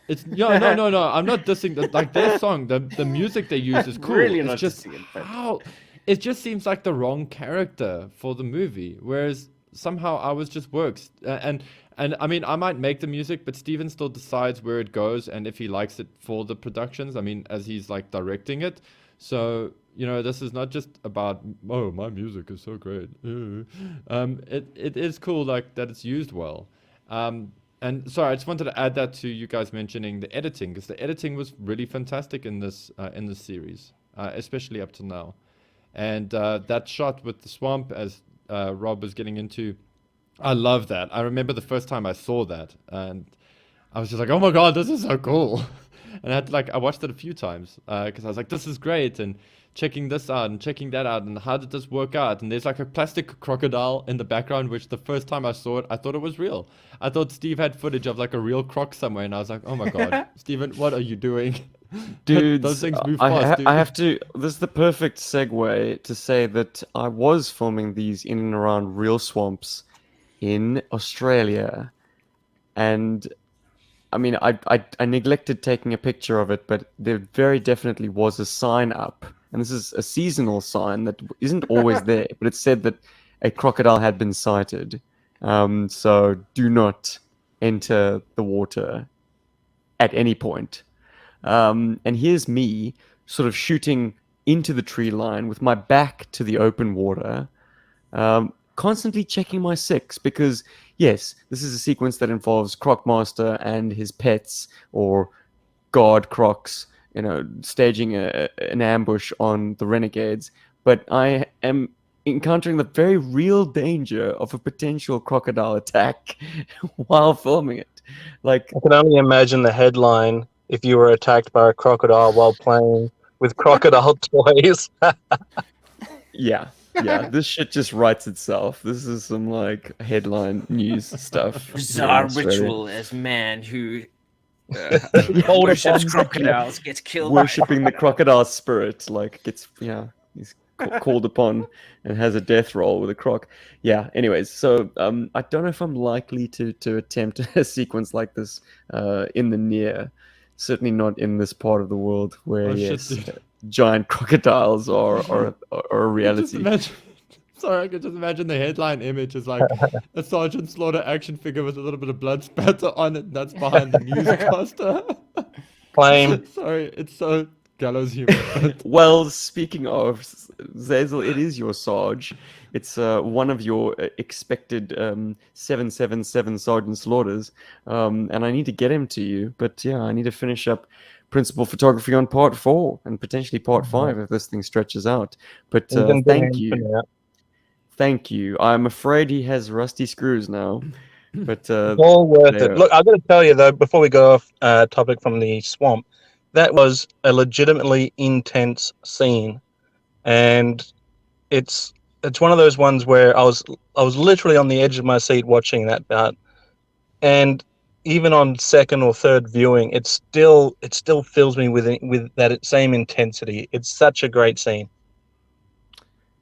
It's no. I'm not dissing like their song. The music they use is cool. Really it's not just dissing it, but- how it just seems like the wrong character for the movie. Whereas somehow ours just works. And I mean, I might make the music, but Steven still decides where it goes and if he likes it for the productions. I mean, as he's like directing it. So this is not just about my music is so great. It is cool like that it's used well. And sorry, I just wanted to add that to you guys mentioning the editing, because the editing was really fantastic in this series, especially up to now. And that shot with the swamp, as Rob was getting into, I love that. I remember the first time I saw that, and I was just like, "Oh my god, this is so cool!" And I watched it a few times because I was like, "This is great," and checking this out and checking that out, and how did this work out? And there's like a plastic crocodile in the background, which the first time I saw it, I thought it was real. I thought Steve had footage of like a real croc somewhere, and I was like, "Oh my god, Steven, what are you doing?" Dude, those things move fast. Dude. I have to. This is the perfect segue to say that I was filming these in and around real swamps in Australia, and I mean, I neglected taking a picture of it, but there very definitely was a sign up, and this is a seasonal sign that isn't always there, but it said that a crocodile had been sighted. So do not enter the water at any point. And here's me sort of shooting into the tree line with my back to the open water, constantly checking my six, because yes, this is a sequence that involves Crocmaster and his pets, or guard crocs, staging an ambush on the renegades. But I am encountering the very real danger of a potential crocodile attack while filming it. Like, I can only imagine the headline if you were attacked by a crocodile while playing with crocodile toys. yeah, this shit just writes itself. This is some like headline news stuff. Bizarre in Australia. ritual as man who Hold worships upon- crocodiles gets killed. Worshipping the crocodile spirit, like he's called upon and has a death roll with a croc. Yeah. Anyways, so I don't know if I'm likely to attempt a sequence like this in the near. Certainly not in this part of the world where giant crocodiles are a reality. Sorry, I could just imagine the headline image is like a Sgt Slaughter action figure with a little bit of blood spatter on it. And that's behind the newscaster. Claim. Sorry, it's so gallows humor. Well, speaking of, Zazel, it is your Sarge. It's one of your expected 777 Sgt Slaughters, and I need to get him to you. But yeah, I need to finish up principal photography on part 4 and potentially part 5 if this thing stretches out. But thank you. I'm afraid he has rusty screws now, but all worth it. Look, I've got to tell you though, before we go off topic from the swamp, that was a legitimately intense scene, and it's one of those ones where I was literally on the edge of my seat watching that part, and even on second or third viewing, it still fills me with that same intensity. It's such a great scene.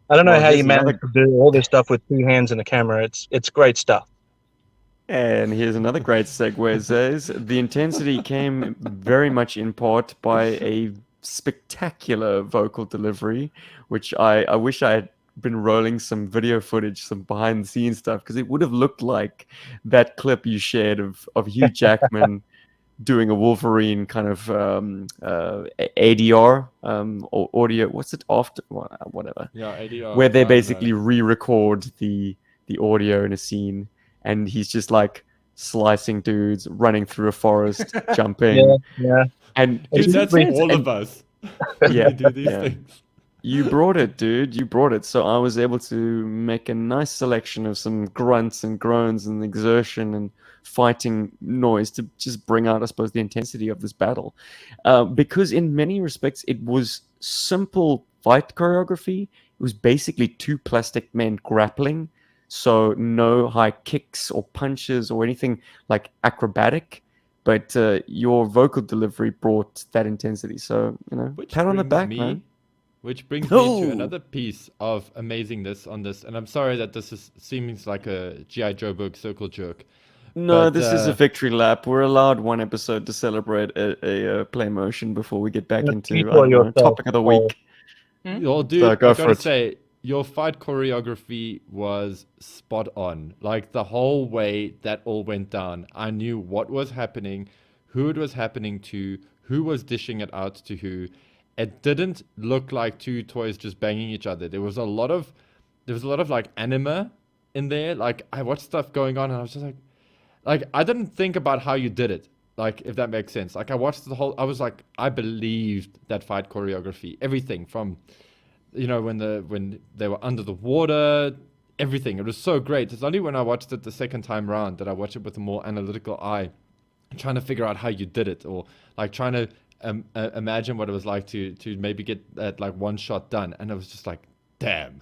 I don't know how you manage to do all this stuff with 2 hands and a camera. It's great stuff. And here's another great segue, Zaz. The intensity came very much in part by a spectacular vocal delivery, which I wish I had been rolling some video footage, some behind the scenes stuff, because it would have looked like that clip you shared of Hugh Jackman doing a Wolverine kind of ADR or audio. What's it after? Whatever. Yeah, ADR. Where they I don't know. basically re-record the audio in a scene, and he's just like slicing dudes, running through a forest, jumping, Yeah. and Dude, it's that's all of us. Yeah, We do these yeah. things. You brought it, dude. You brought it. So I was able to make a nice selection of some grunts and groans and exertion and fighting noise to just bring out, I suppose, the intensity of this battle. Because in many respects, it was simple fight choreography. It was basically two plastic men grappling. So no high kicks or punches or anything like acrobatic. But your vocal delivery brought that intensity. So, Which pat on the brings back, me, man. which brings me No! to another piece of amazingness on this. And I'm sorry that this seems like a GI Joburg circle jerk. No, But, this is a victory lap. We're allowed one episode to celebrate a play motion before we get back You into, I for don't know, yourself, topic of the Paul. week. Yo, So dude, go I for gotta it. say, your fight choreography was spot on. Like the whole way that all went down, I knew what was happening, who it was happening to, who was dishing it out to who. It didn't look like two toys just banging each other. There was a lot of like anima in there. Like I watched stuff going on, and I was just like I didn't think about how you did it. Like if that makes sense. Like I watched the whole. I was like, I believed that fight choreography, everything from when they were under the water, everything. It was so great. It's only when I watched it the second time round that I watched it with a more analytical eye, trying to figure out how you did it, or like trying to imagine what it was like to maybe get that like one shot done. And it was just like, damn.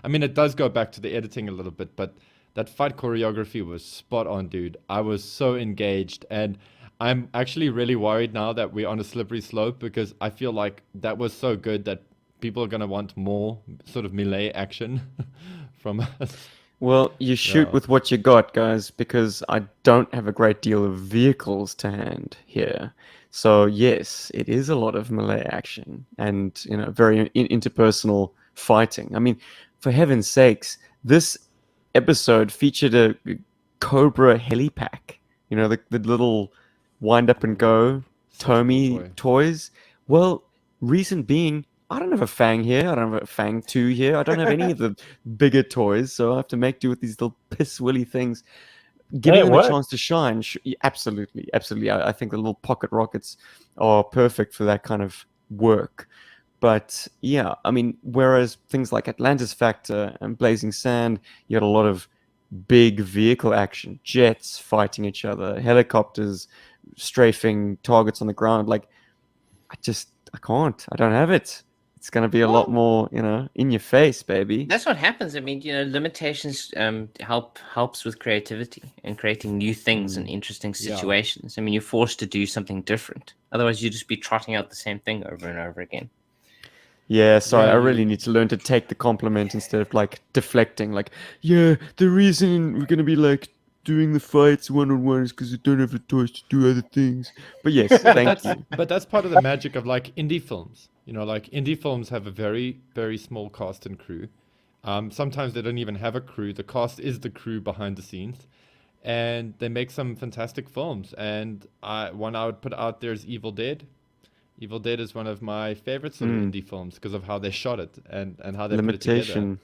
I mean, it does go back to the editing a little bit, but that fight choreography was spot on, dude. I was so engaged, and I'm actually really worried now that we're on a slippery slope, because I feel like that was so good that people are going to want more sort of melee action from us. Well, you shoot Yeah. with what you got, guys, because I don't have a great deal of vehicles to hand here. So yes, it is a lot of melee action and very interpersonal fighting. I mean, for heaven's sakes, this episode featured a Cobra helipack. The little wind up and go Such a cool Tomy toy. toys. Well, reason being, I don't have a Fang here. I don't have a Fang 2 here. I don't have any of the bigger toys, so I have to make do with these little piss willy things. Giving it them a worked. chance to shine, yeah, absolutely, absolutely. I think the little pocket rockets are perfect for that kind of work. But yeah, I mean, whereas things like Atlantis Factor and Blazing Sand, you had a lot of big vehicle action, jets fighting each other, helicopters strafing targets on the ground. Like, I can't. I don't have it. It's going to be a lot Well, more, in your face, baby. that's what happens. I mean, limitations helps with creativity and creating new things and interesting Yeah. situations. I mean, you're forced to do something different. Otherwise, you'd just be trotting out the same thing over and over again. Yeah, sorry, Yeah, I really you- need to learn to take the compliment instead of like deflecting. Like, yeah, the reason we're gonna be like doing the fights one-on-one is because we don't have the toys to do other things. But yes, But thank that's you. but that's part of the magic of like indie films. Like indie films have a very, very small cast and crew. Sometimes they don't even have a crew. The cast is the crew behind the scenes, and they make some fantastic films. And one I would put out there is Evil Dead. Evil Dead is one of my favorite sort of indie films because of how they shot it and how they put it together. Limitation.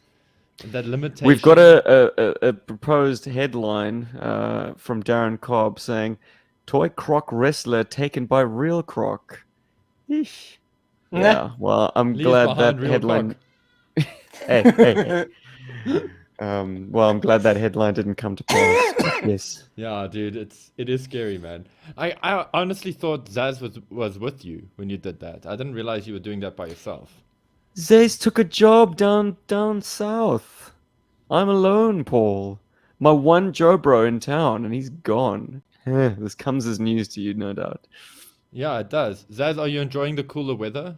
That limitation. We've got a proposed headline from Darren Cobb saying, "Toy Croc wrestler taken by real Croc." Eesh. Yeah, well, I'm Leaves glad behind that real headline. Croc. Hey. Well, I'm glad that headline didn't come to pass. But yes. Yeah, dude, it is scary, man. I honestly thought Zaz was with you when you did that. I didn't realize you were doing that by yourself. Zaze took a job down south. I'm alone, Paul. My one Joe bro in town, and he's gone. This comes as news to you, no doubt. Yeah, it does. Zaz, are you enjoying the cooler weather?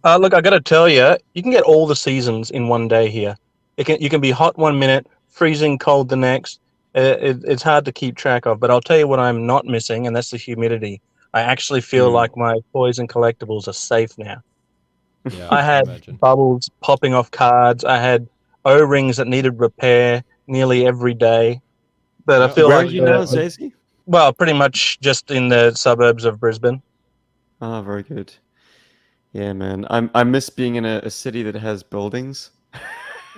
Look, I got to tell you, you can get all the seasons in one day here. You can be hot 1 minute, freezing cold the next. It's hard to keep track of, but I'll tell you what I'm not missing, and that's the humidity. I actually feel like my toys and collectibles are safe now. Yeah, I I had imagine. bubbles popping off cards. I had O-rings that needed repair nearly every day. But I Yeah, feel Where are like you now, Zazy? Well, pretty much just in the suburbs of Brisbane. Ah, very good. Yeah, man. I miss being in a city that has buildings.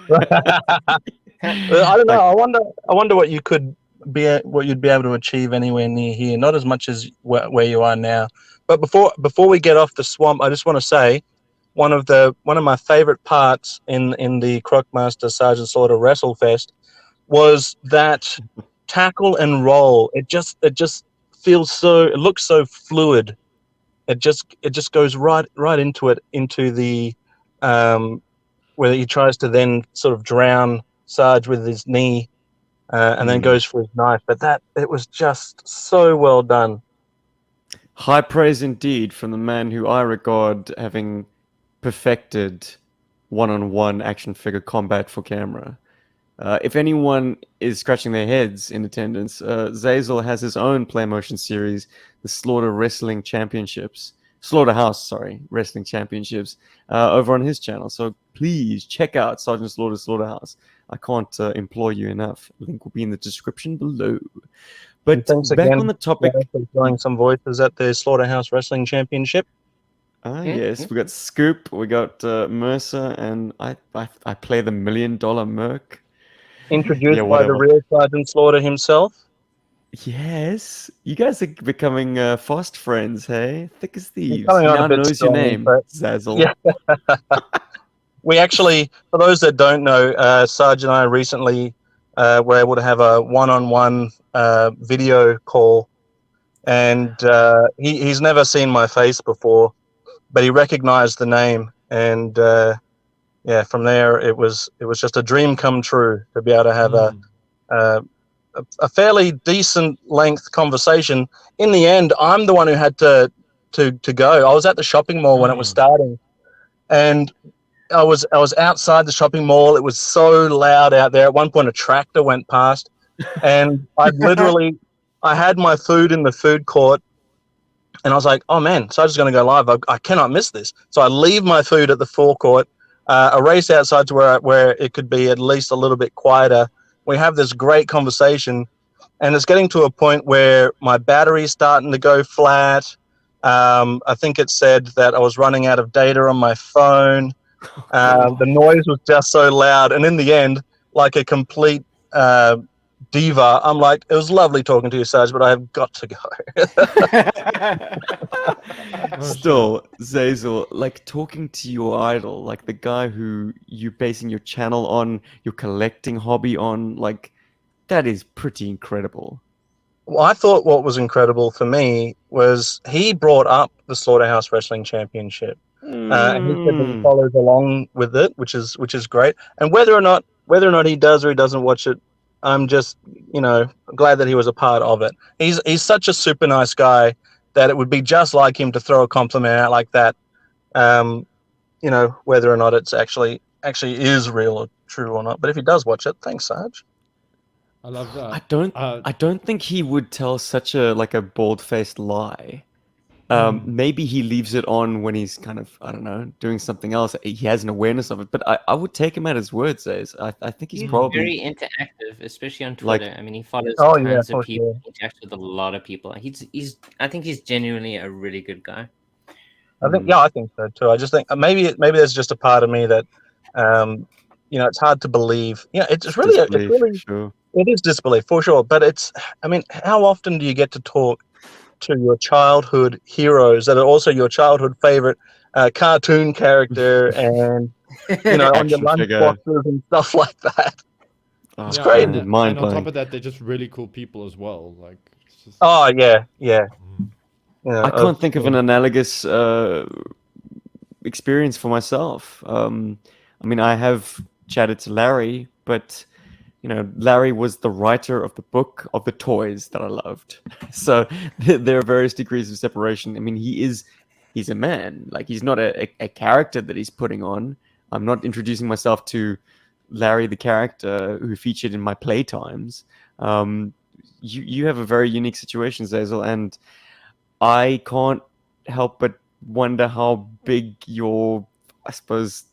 Well, I don't know. Like, I wonder what you could what you'd be able to achieve anywhere near here. Not as much as where you are now. But before we get off the swamp, I just want to say one of my favorite parts in the Crockmaster Sergeant Slaughter Wrestle Fest was that tackle and roll. It just feels so. It looks so fluid. It just goes right into it, into the where he tries to then sort of drown Sarge with his knee, and then goes for his knife. But that it was just so well done. high praise indeed from the man who I regard having perfected one-on-one action figure combat for camera. If anyone is scratching their heads in attendance, Zazel has his own playmotion series, the Slaughterhouse, sorry, Wrestling Championships, over on his channel. So please check out Sergeant Slaughter's Slaughterhouse. I can't implore you enough. Link will be in the description below. And But thanks back again, on the topic. for throwing some voices at the Slaughterhouse Wrestling Championship. Yes, we got Scoop, we got Mercer, and I play the $1 Million Merc. Introduced Yeah, by the whatever. real Sergeant Slaughter himself. Yes, you guys are becoming fast friends, hey? Thick as He's thieves. coming He on a now bit knows your strong, name, but Zazzle. yeah. We actually, for those that don't know, Sarge and I recently were able to have a one-on-one video call, and he's never seen my face before, but he recognized the name, and yeah, from there it was just a dream come true to be able to have a a fairly decent length conversation. In the end, I'm the one who had to go. I was at the shopping mall when it was starting, and I was outside the shopping mall. It was so loud out there. At one point, a tractor went past, and I had my food in the food court, and I was like, "Oh man, so I'm just going to go live. I cannot miss this." So I leave my food at the forecourt, a race outside to where it could be at least a little bit quieter. We have this great conversation, and it's getting to a point where my battery's starting to go flat. I think it said that I was running out of data on my phone. The noise was just so loud, and in the end, like a complete diva, I'm like, "It was lovely talking to you, Sarge, but I have got to go." Still, Zazel, like talking to your idol, like the guy who you're basing your channel on, your collecting hobby on, like that is pretty incredible. Well, I thought what was incredible for me was he brought up the Slaughterhouse Wrestling Championship. And he said that he follows along with it, which is great. And whether or not he does or he doesn't watch it, I'm just glad that he was a part of it. He's such a super nice guy that it would be just like him to throw a compliment out like that. Um, whether or not it's actually is real or true or not. But if he does watch it, thanks, Sarge. I love that. I don't think he would tell such a bald-faced lie. Maybe he leaves it on when he's kind of, I don't know, doing something else. He has an awareness of it, but I would take him at his word, Says. I think he's He's probably very interactive, especially on like, Twitter. I mean, he follows Oh yeah, tons of for people, sure. he interacts with a lot of people. I think he's genuinely a really good guy. I think so too. I just think maybe there's just a part of me that, it's hard to believe. Yeah, it's really disbelief, sure. it is disbelief for sure. But I mean, how often do you get to talk to your childhood heroes that are also your childhood favorite cartoon character, and on your Action lunch figure. boxes and stuff like that? Oh, It's Yeah, crazy. and mind on top blowing. of that, they're just really cool people as well. Like, it's just, Oh yeah. I can't think of an analogous experience for myself. I mean, I have chatted to Larry, but Larry was the writer of the book of the toys that I loved. So there are various degrees of separation. I mean, he's a man. Like he's not a character that he's putting on. I'm not introducing myself to Larry, the character who featured in my playtimes. You have a very unique situation, Zazel, and I can't help but wonder how big I suppose,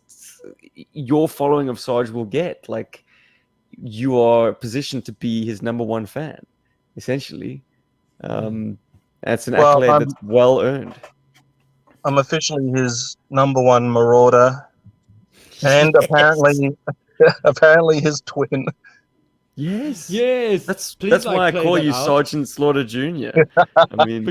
your following of Sarge will get. Like, you are positioned to be his number one fan, essentially. That's an Well, accolade that's well earned. I'm officially his #1 marauder, and apparently his twin. Yes. Yes. That's Please, why I play call that you out. Sergeant Slaughter Jr. I mean,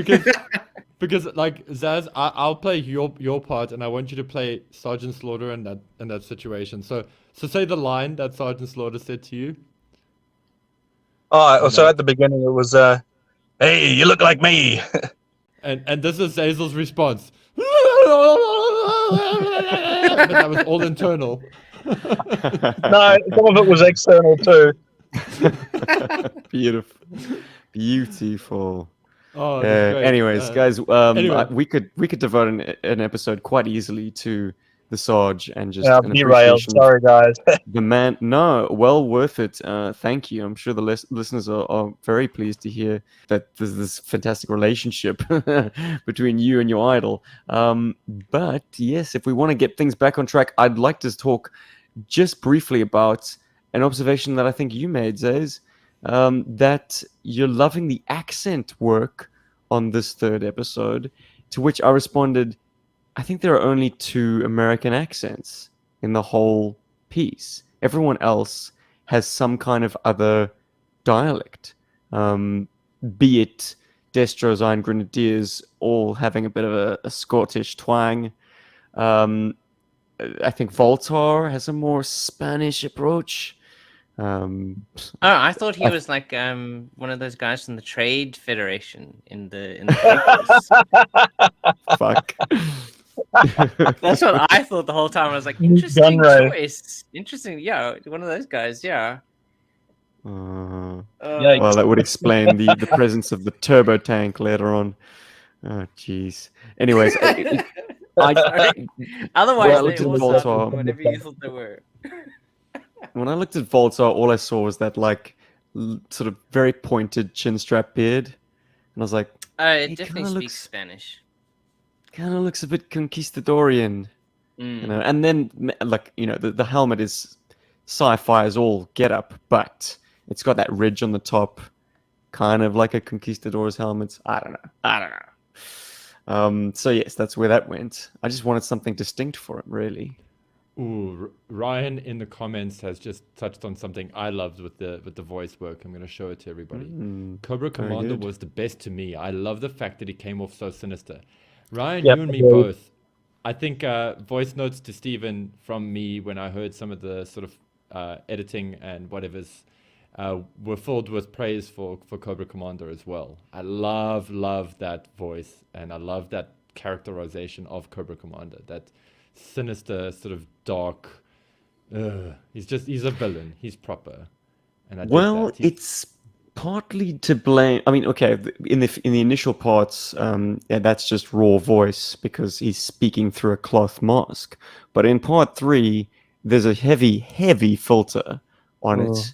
Because like Zaz, I'll play your part, and I want you to play Sergeant Slaughter in that situation. So say the line that Sergeant Slaughter said to you. Oh, And so at the beginning it was, "Hey, you look like me." and this is Zazel's response. But that was all internal. No, some of it was external too. beautiful. Oh, that's great. Anyways, guys, anyway. we could devote an episode quite easily to the Sarge and just Yeah, an derailed. appreciation of Sorry, guys. the man. No, well worth it. Thank you. I'm sure the listeners are very pleased to hear that there's this fantastic relationship between you and your idol. But yes, if we want to get things back on track, I'd like to talk just briefly about an observation that I think you made, Zays, that you're loving the accent work on this third episode, to which I responded, I think there are only 2 American accents in the whole piece. Everyone else has some kind of other dialect, be it Destro's Iron Grenadiers all having a bit of a Scottish twang. I think Voltar has a more Spanish approach. Oh, I thought he was like one of those guys from the Trade Federation in the prequels. Fuck. That's what I thought the whole time. I was like, Gun interesting Ray. choice. Interesting, yeah, one of those guys, yeah. Yikes. Well, that would explain the presence of the turbo tank later on. Oh, jeez. Anyways, Otherwise, well, they it's all Voltar. sounded whatever you thought they were. when I looked at Voltar, all I saw was that like sort of very pointed chin strap beard, and I was like, It He definitely kinda speaks looks- Spanish. kind of looks a bit conquistadorian, you know. And then like the helmet is sci-fi as all get up, but it's got that ridge on the top, kind of like a conquistador's helmet. I don't know. So yes, that's where that went. I just wanted something distinct for him, really. Ooh, Ryan in the comments has just touched on something I loved with the voice work. I'm going to show it to everybody. Cobra Commander good. was the best to me. I love the fact that he came off so sinister. Ryan, Yep, you and me agreed. both. I think voice notes to Stephen from me when I heard some of the sort of editing and whatever's were filled with praise for Cobra Commander as well. I love that voice, and I love that characterization of Cobra Commander. That sinister, sort of dark. He's a villain. He's proper. And I dig Well, that. He's- it's partly to blame. I mean, okay, in the initial parts, yeah, that's just raw voice because he's speaking through a cloth mask. But in part 3, there's a heavy filter on it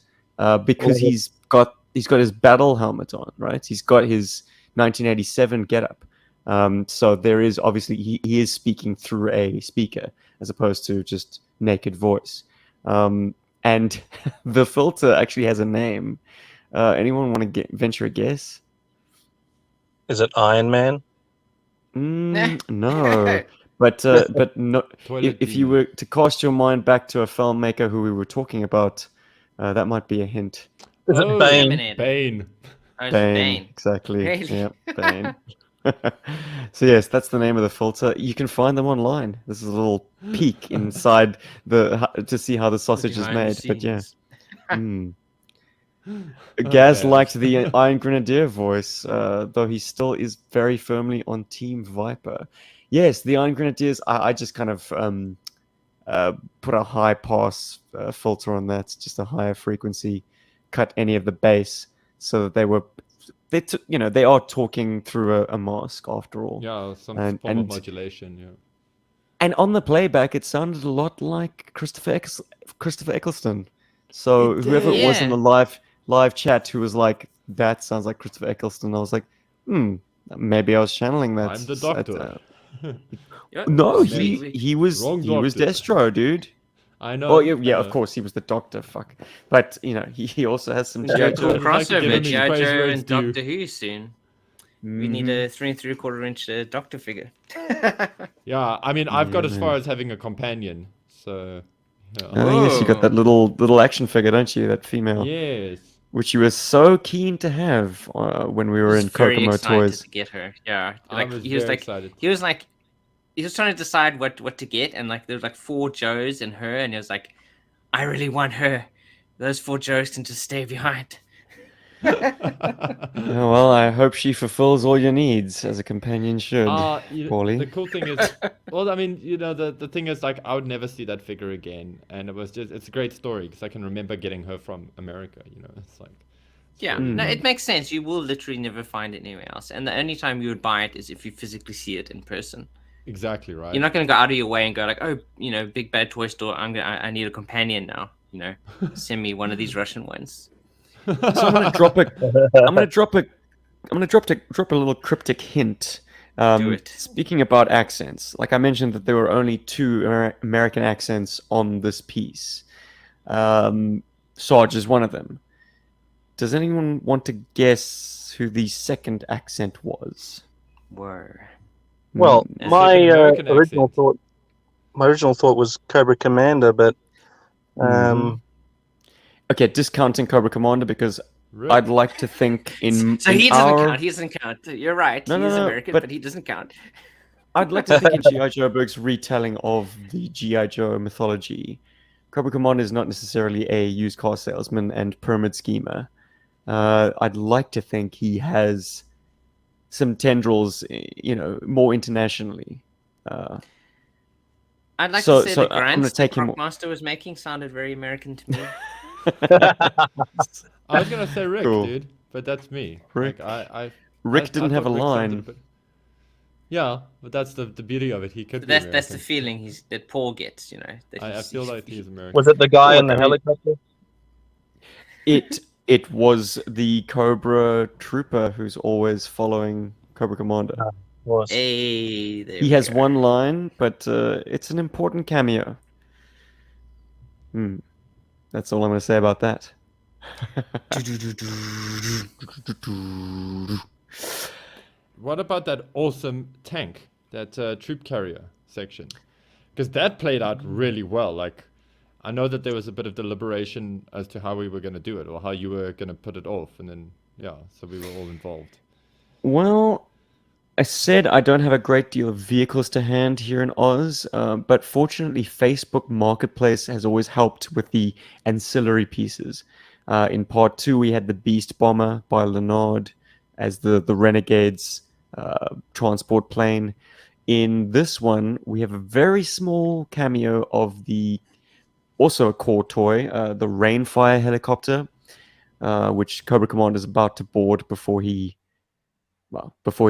because he's got his battle helmet on, right? He's got his 1987 getup. So there is obviously he is speaking through a speaker as opposed to just naked voice. And the filter actually has a name. Anyone want to venture a guess? Is it Iron Man? No, but no. Toilet If you demon. were to cast your mind back to a filmmaker who we were talking about, that might be a hint. Is Oh, it Bane? Terminator. Bane. Oh, it's Bane, Bane. exactly. Really? Yeah, Bane. So yes, that's the name of the filter. You can find them online. This is a little peek inside to see how the sausage is Behind the made. But yeah. scenes. Mm. Gaz Okay. liked the Iron Grenadier voice, though he still is very firmly on Team Viper. Yes, the Iron Grenadiers, I just kind of put a high pass filter on that, just a higher frequency, cut any of the bass so that they are talking through a mask after all. Yeah, some And- form of and- modulation. Yeah. And on the playback, it sounded a lot like Christopher Eccleston. So It whoever it was in did. the live chat who was like, "That sounds like Christopher Eccleston," I was like, maybe I was channeling that. I'm the doctor. No, Maybe. he was Wrong he was doctor. Destro, dude. I know. Oh yeah, of course he was the doctor. Fuck, but he also has some Yeah, G.I. cool. Joe. I'd like to give Crossover, him his G.I. praise Joe where and it's due. Doctor Who soon. We need a 3 3/4 inch doctor figure. Yeah, I mean, I've got Yeah, as far as having a companion, so yeah. I guess you got that Whoa. little action figure, don't you? That female, Yes. which you were so keen to have when we I were was in very Kokomo excited Toys. to get her. Yeah, I was very excited. he was like he was trying to decide what to get, and like there was like 4 Joes and her, and he was like, I really want her. Those 4 Joes can just stay behind. Oh, well, I hope she fulfills all your needs as a companion should, The Paulie. cool thing is, well, I mean, the thing is, like, I would never see that figure again, and it's a great story because I can remember getting her from America. It's like, it's Yeah, really no, fun. it makes sense. You will literally never find it anywhere else, and the only time you would buy it is if you physically see it in person. Exactly You're right. not going to go out of your way and go like, oh, big bad toy store. I need a companion now. Send me one of these Russian ones. So I'm gonna drop a, I'm gonna drop a, I'm gonna drop a little cryptic hint. Do it. Speaking about accents, like I mentioned that there were only 2 American accents on this piece. Sarge is one of them. Does anyone want to guess who the second accent was? Were. Well, Hmm. A second American accent. my original thought was Cobra Commander, but Mhm. Okay, discounting Cobra Commander because Rick. I'd like to think So in he doesn't our count. He doesn't count. You're right. No, He no, is no, American, but but he doesn't count. I'd like to think in GI Joburg's retelling of the GI Joe mythology, Cobra Commander is not necessarily a used car salesman and pyramid schemer. I'd like to think he has some tendrils, more internationally. I'd like So- to say so the I'm gonna grants the take him- Crockmaster was making sounded very American to me. I was gonna say Rick, Cool. dude, but that's me. Rick. Like, I Rick didn't have thought a Rick sounded line. bit- Yeah, but that's the beauty of it. He could be That's American. the feeling that Paul gets. That I he's- feel like he's American. was it the guy Look, in the I mean- helicopter? It was the Cobra Trooper who's always following Cobra Commander. Was. Hey, there He we has go. one line, but it's an important cameo. That's all I'm going to say about that. What about that awesome tank, that troop carrier section? Because that played out really well. Like, I know that there was a bit of deliberation as to how we were going to do it or how you were going to put it off, and then so we were all involved. Well, I said I don't have a great deal of vehicles to hand here in Oz, but fortunately, Facebook Marketplace has always helped with the ancillary pieces. In part 2, we had the Beast Bomber by Leonard as the Renegade's transport plane. In this one, we have a very small cameo of also a core toy, the Rainfire helicopter, which Cobra Commander is about to board before he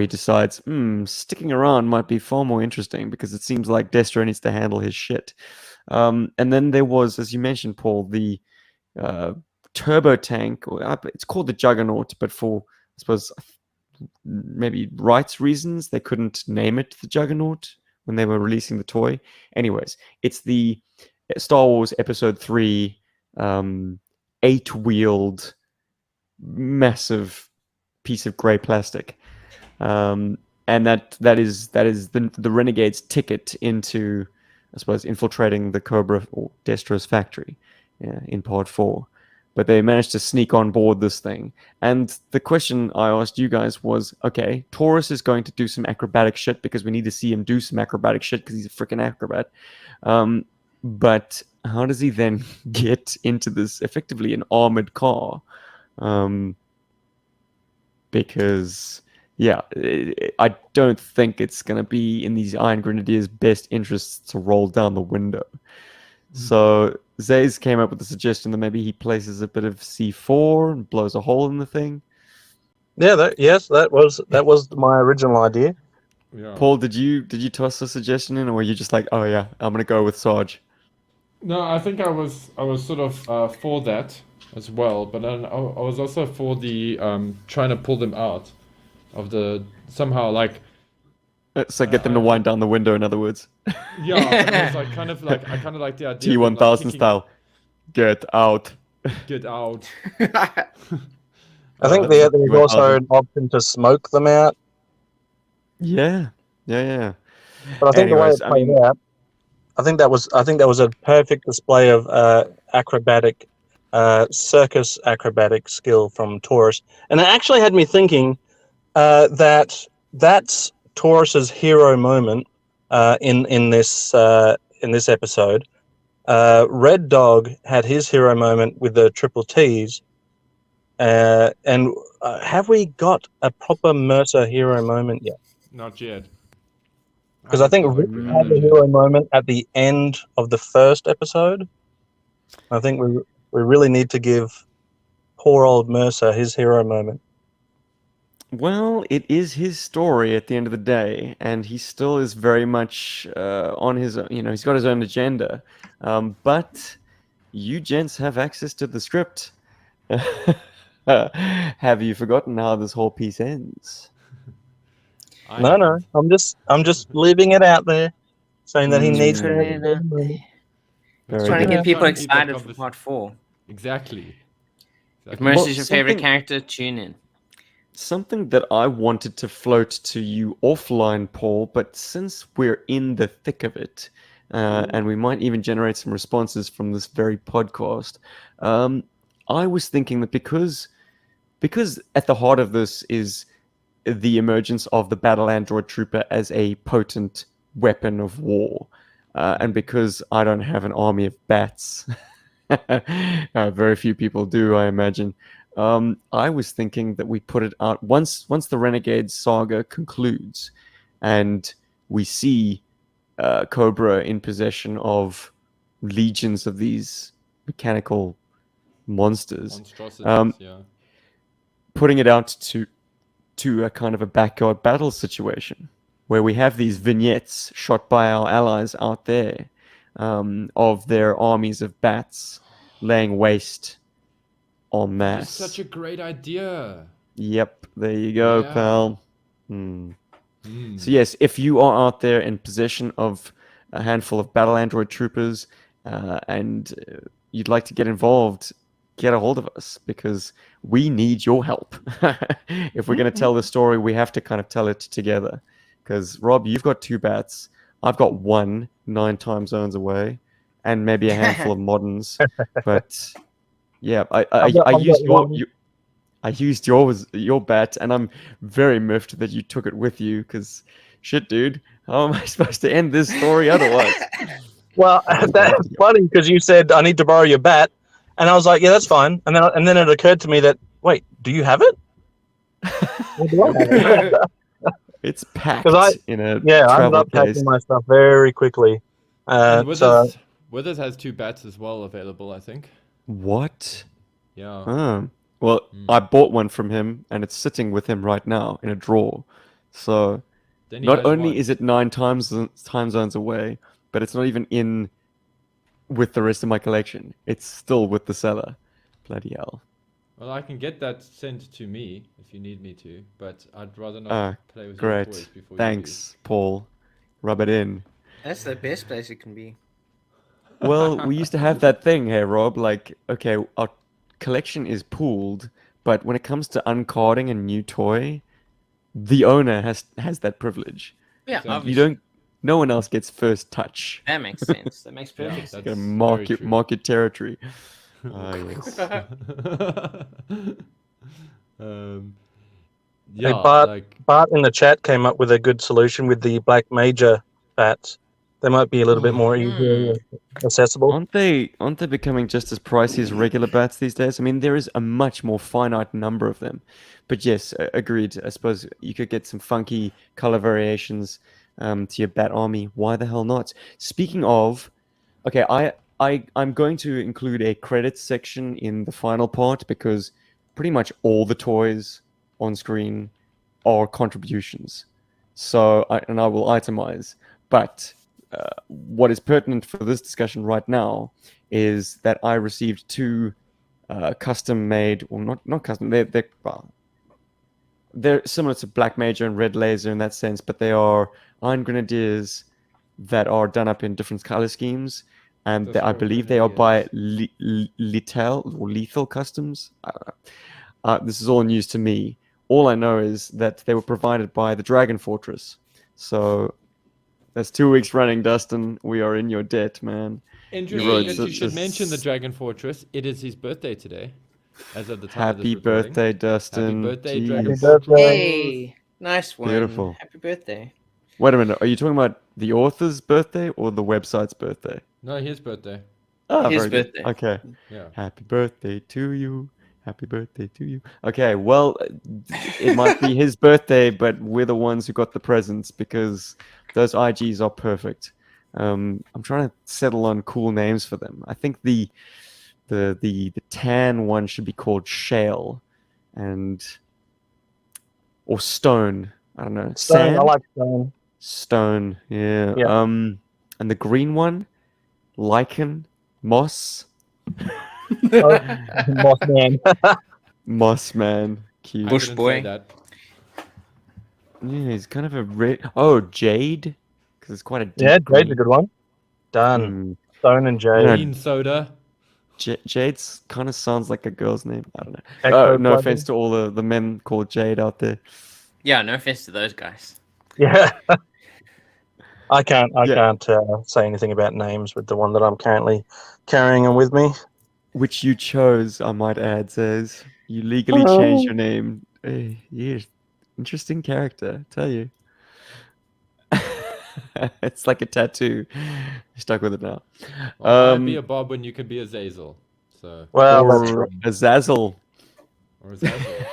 decides, sticking around might be far more interesting because it seems like Destro needs to handle his shit. And then there was, as you mentioned, Paul, the turbo tank. It's called the Juggernaut, but for, I suppose, maybe rights reasons, they couldn't name it the Juggernaut when they were releasing the toy. Anyways, it's the Star Wars Episode 3 8-wheeled massive piece of grey plastic. And that is the Renegade's ticket into, I suppose, infiltrating the Cobra or Destro's factory in part 4. But they managed to sneak on board this thing. And the question I asked you guys was, okay, Taurus is going to do some acrobatic shit because we need to see him do some acrobatic shit because he's a freaking acrobat. But how does he then get into this effectively an armored car? Because I don't think it's going to be in these Iron Grenadiers' best interests to roll down the window. So Zays came up with the suggestion that maybe he places a bit of C4 and blows a hole in the thing. Yeah, that was my original idea. Yeah. Paul, did you toss a suggestion in, or were you just like, oh yeah, I'm gonna go with Sarge? No, I think I was sort of for that as well, but then I was also for the trying to pull them out of the somehow like So get them to wind down the window, in other words. yeah, but it was like kind of like I kind of like the idea of them, like, T1000 kicking- style. Get out. Get out. I think that's there what you was went also after. an option to smoke them out, Yeah, yeah. but I think the way Anyways, it I played mean, out, I think that was a perfect display of acrobatic, circus acrobatic skill from Taurus, and it actually had me thinking that that's Taurus's hero moment in this episode. Red Dog had his hero moment with the triple T's, and have we got a proper Mercer hero moment yet? Not yet. Because I think don't Rick think we have had that the yet. hero moment at the end of the first episode. I think we really need to give poor old Mercer his hero moment. well, it is his story at the end of the day, and he still is very much on his, he's got his own agenda. But you gents have access to the script. Have you forgotten how this whole piece ends? I No, haven't. I'm just leaving it out there, saying that he needs to Put have Mm, his it hero out there. moment. That's very Trying to right. get good. He's trying people to keep that excited for conversation. part 4. Exactly. If Exactly. Mercy's Well, your favorite something character, tune in. something that I wanted to float to you offline, Paul, but since we're in the thick of it, and we might even generate some responses from this very podcast, I was thinking that because at the heart of this is the emergence of the battle android trooper as a potent weapon of war, and because I don't have an army of bats, very few people do, I imagine. I was thinking that we put it out once the Renegade saga concludes, and we see Cobra in possession of legions of these mechanical monsters. Monstrosities, yeah. Putting it out to a kind of a backyard battle situation where we have these vignettes shot by our allies out there, of their armies of bats laying waste en That is masse. such a great idea. Yep, there you go, Yeah. pal. So yes, if you are out there in possession of a handful of battle android troopers, and you'd like to get involved, get a hold of us because we need your help. If we're going to tell the story, we have to kind of tell it together. Because Rob, you've got 2 bats, I've got 1 9 time zones away, and maybe a handful of moderns. But yeah, I I've got used one. I used your bat, and I'm very miffed that you took it with you. Because shit, dude, how am I supposed to end this story otherwise? Well, Otherwise, we'll have that's to go. funny because you said I need to borrow your bat, and I was like, yeah, that's fine. And then it occurred to me that wait, do you have it? Or do I have it? It's Because packed in a I ended travel up case. packing my stuff very quickly. And So Withers has 2 bats as well available, I think. What? Yeah. Well, I bought one from him, and it's sitting with him right now in a drawer. So Then he not has only 1. is it 9 time zones away, but it's not even in with the rest of my collection. It's still with the seller. Bloody hell. Well, I can get that sent to me if you need me to, but I'd rather not Ah, play with your toys great. before Thanks, Paul. Rub it in. That's the best place it can be. Well, we used to have that thing, hey Rob, like, okay, our collection is pooled, but when it comes to uncarding a new toy, the owner has that privilege. Yeah, Exactly. You obviously. don't. No one else gets first touch. That makes sense. That makes Yeah, perfect that's Gotta sense. mark very it, true. mark your territory. Ah, yes. um, hey, yeah, like Bart in the chat came up with a good solution with the Black Major bats. They might be a little bit more easily accessible. Aren't they becoming just as pricey as regular bats these days? I mean, there is a much more finite number of them. But yes, agreed. I suppose you could get some funky color variations to your bat army. Why the hell not? Speaking of, okay, I'm going to include a credits section in the final part because pretty much all the toys on screen are contributions. So I will itemize. But what is pertinent for this discussion right now is that I received 2 custom-made, or not custom. They're similar to Black Major and Red Laser in that sense, but they are Iron Grenadiers that are done up in different color schemes, and The I believe they are by Grenadiers. Lethal Customs. I don't know. this is all news to me. All I know is that they were provided by the Dragon Fortress. So that's 2 weeks running, Dustin. We are in your debt, man. Interesting wrote that you should this- mention the Dragon Fortress. It is his birthday today, as of the time Happy of this recording. birthday, Dustin. Happy birthday, Jeez. Dragon Happy birthday. Fortress. Hey, nice one. Beautiful. Happy birthday. Wait a minute. Are you talking about the author's birthday or the website's birthday? No, his birthday. Oh, His very good. birthday. Okay. Yeah. Happy birthday to you. Happy birthday to you. Okay, well, it might be his birthday, but we're the ones who got the presents because those IGs are perfect. I'm trying to settle on cool names for them. I think the tan one should be called Shale, or Stone. I don't know. Stone, I Sand? like Stone. Stone. Yeah. Yeah. And the green one, Lichen, Moss. Moss Man. Moss Man. Cute. I Bush couldn't boy. say that. Yeah, he's kind of a red. Oh, Jade, because it's quite a deep Yeah, Jade's a green. good one. Done. Hmm. Stone and Jade. Yeah. Green soda. Jade's kind of sounds like a girl's name. I don't know. Echo No plugin. offense to all the men called Jade out there. Yeah, no offense to those guys. Yeah. I can't Yeah. say anything about names with the one that I'm currently carrying on with me. Which you chose, I might add, says. You legally changed your name. Yeah, interesting character, I tell you. It's like a tattoo. Stuck with it now. Well, I'd be a Bob when you could be a Zazel. So, Well, that's Or true. a Zazzle. or a Zazel.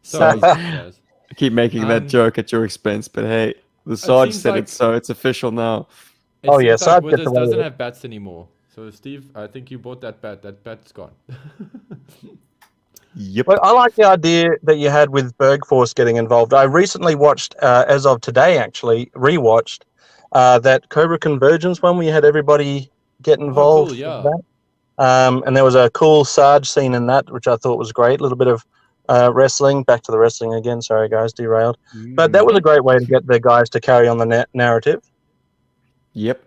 Sorry, guys. I keep making that Um, joke at your expense, but hey, the Sarge seems said like- it, so it's official now. It Oh, yeah, seems like Sarge gets Withers away with doesn't it. have bats anymore. So, Steve, I think you bought that bat. That bat's gone. Yep. But I like the idea that you had with Berg Force getting involved. I recently watched, as of today, actually, rewatched that Cobra Convergence one where you had everybody get involved. cool, yeah. with that. And there was a cool Sarge scene in that, which I thought was great. A little bit of wrestling. Back to the wrestling again. Sorry, guys, derailed. But that was a great way to get the guys to carry on the narrative. Yep.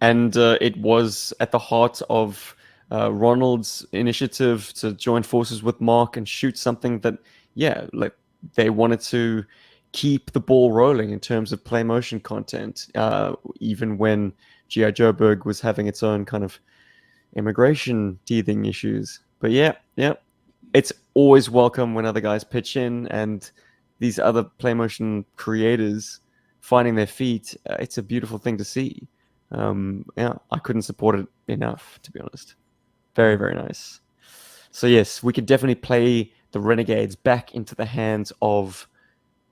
And it was at the heart of Ronald's initiative to join forces with Mark and shoot something that, yeah, like they wanted to keep the ball rolling in terms of play motion content, even when GI Joburg was having its own kind of immigration teething issues. But yeah, it's always welcome when other guys pitch in and these other play motion creators finding their feet. It's a beautiful thing to see. Yeah, I couldn't support it enough, to be honest. Very, very nice. So yes, we could definitely play the Renegades back into the hands of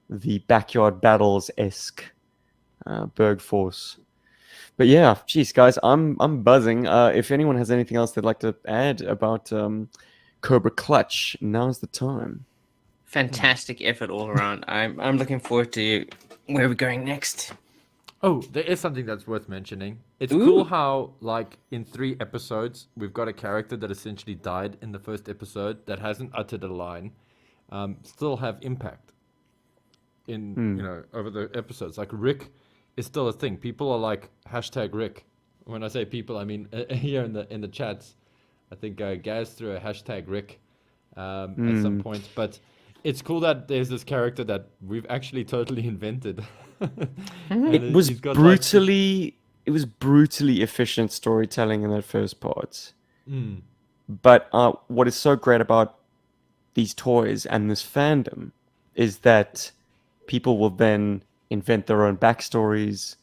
the Backyard Battles-esque Berg Force. But yeah, geez, guys, I'm buzzing. If anyone has anything else they'd like to add about Cobra Clutch, now's the time. Fantastic effort all around. I'm looking forward to where we're going next. Oh, there is something that's worth mentioning. It's Ooh. cool how, like, in 3 episodes, we've got a character that essentially died in the first episode that hasn't uttered a line, still have impact in, over the episodes. Like, Rick is still a thing. People are like, hashtag Rick. When I say people, I mean here in the chats. I think Gaz threw a hashtag Rick at some point. But it's cool that there's this character that we've actually totally invented. It was brutally efficient storytelling in that first part. But what is so great about these toys and this fandom is that people will then invent their own backstories.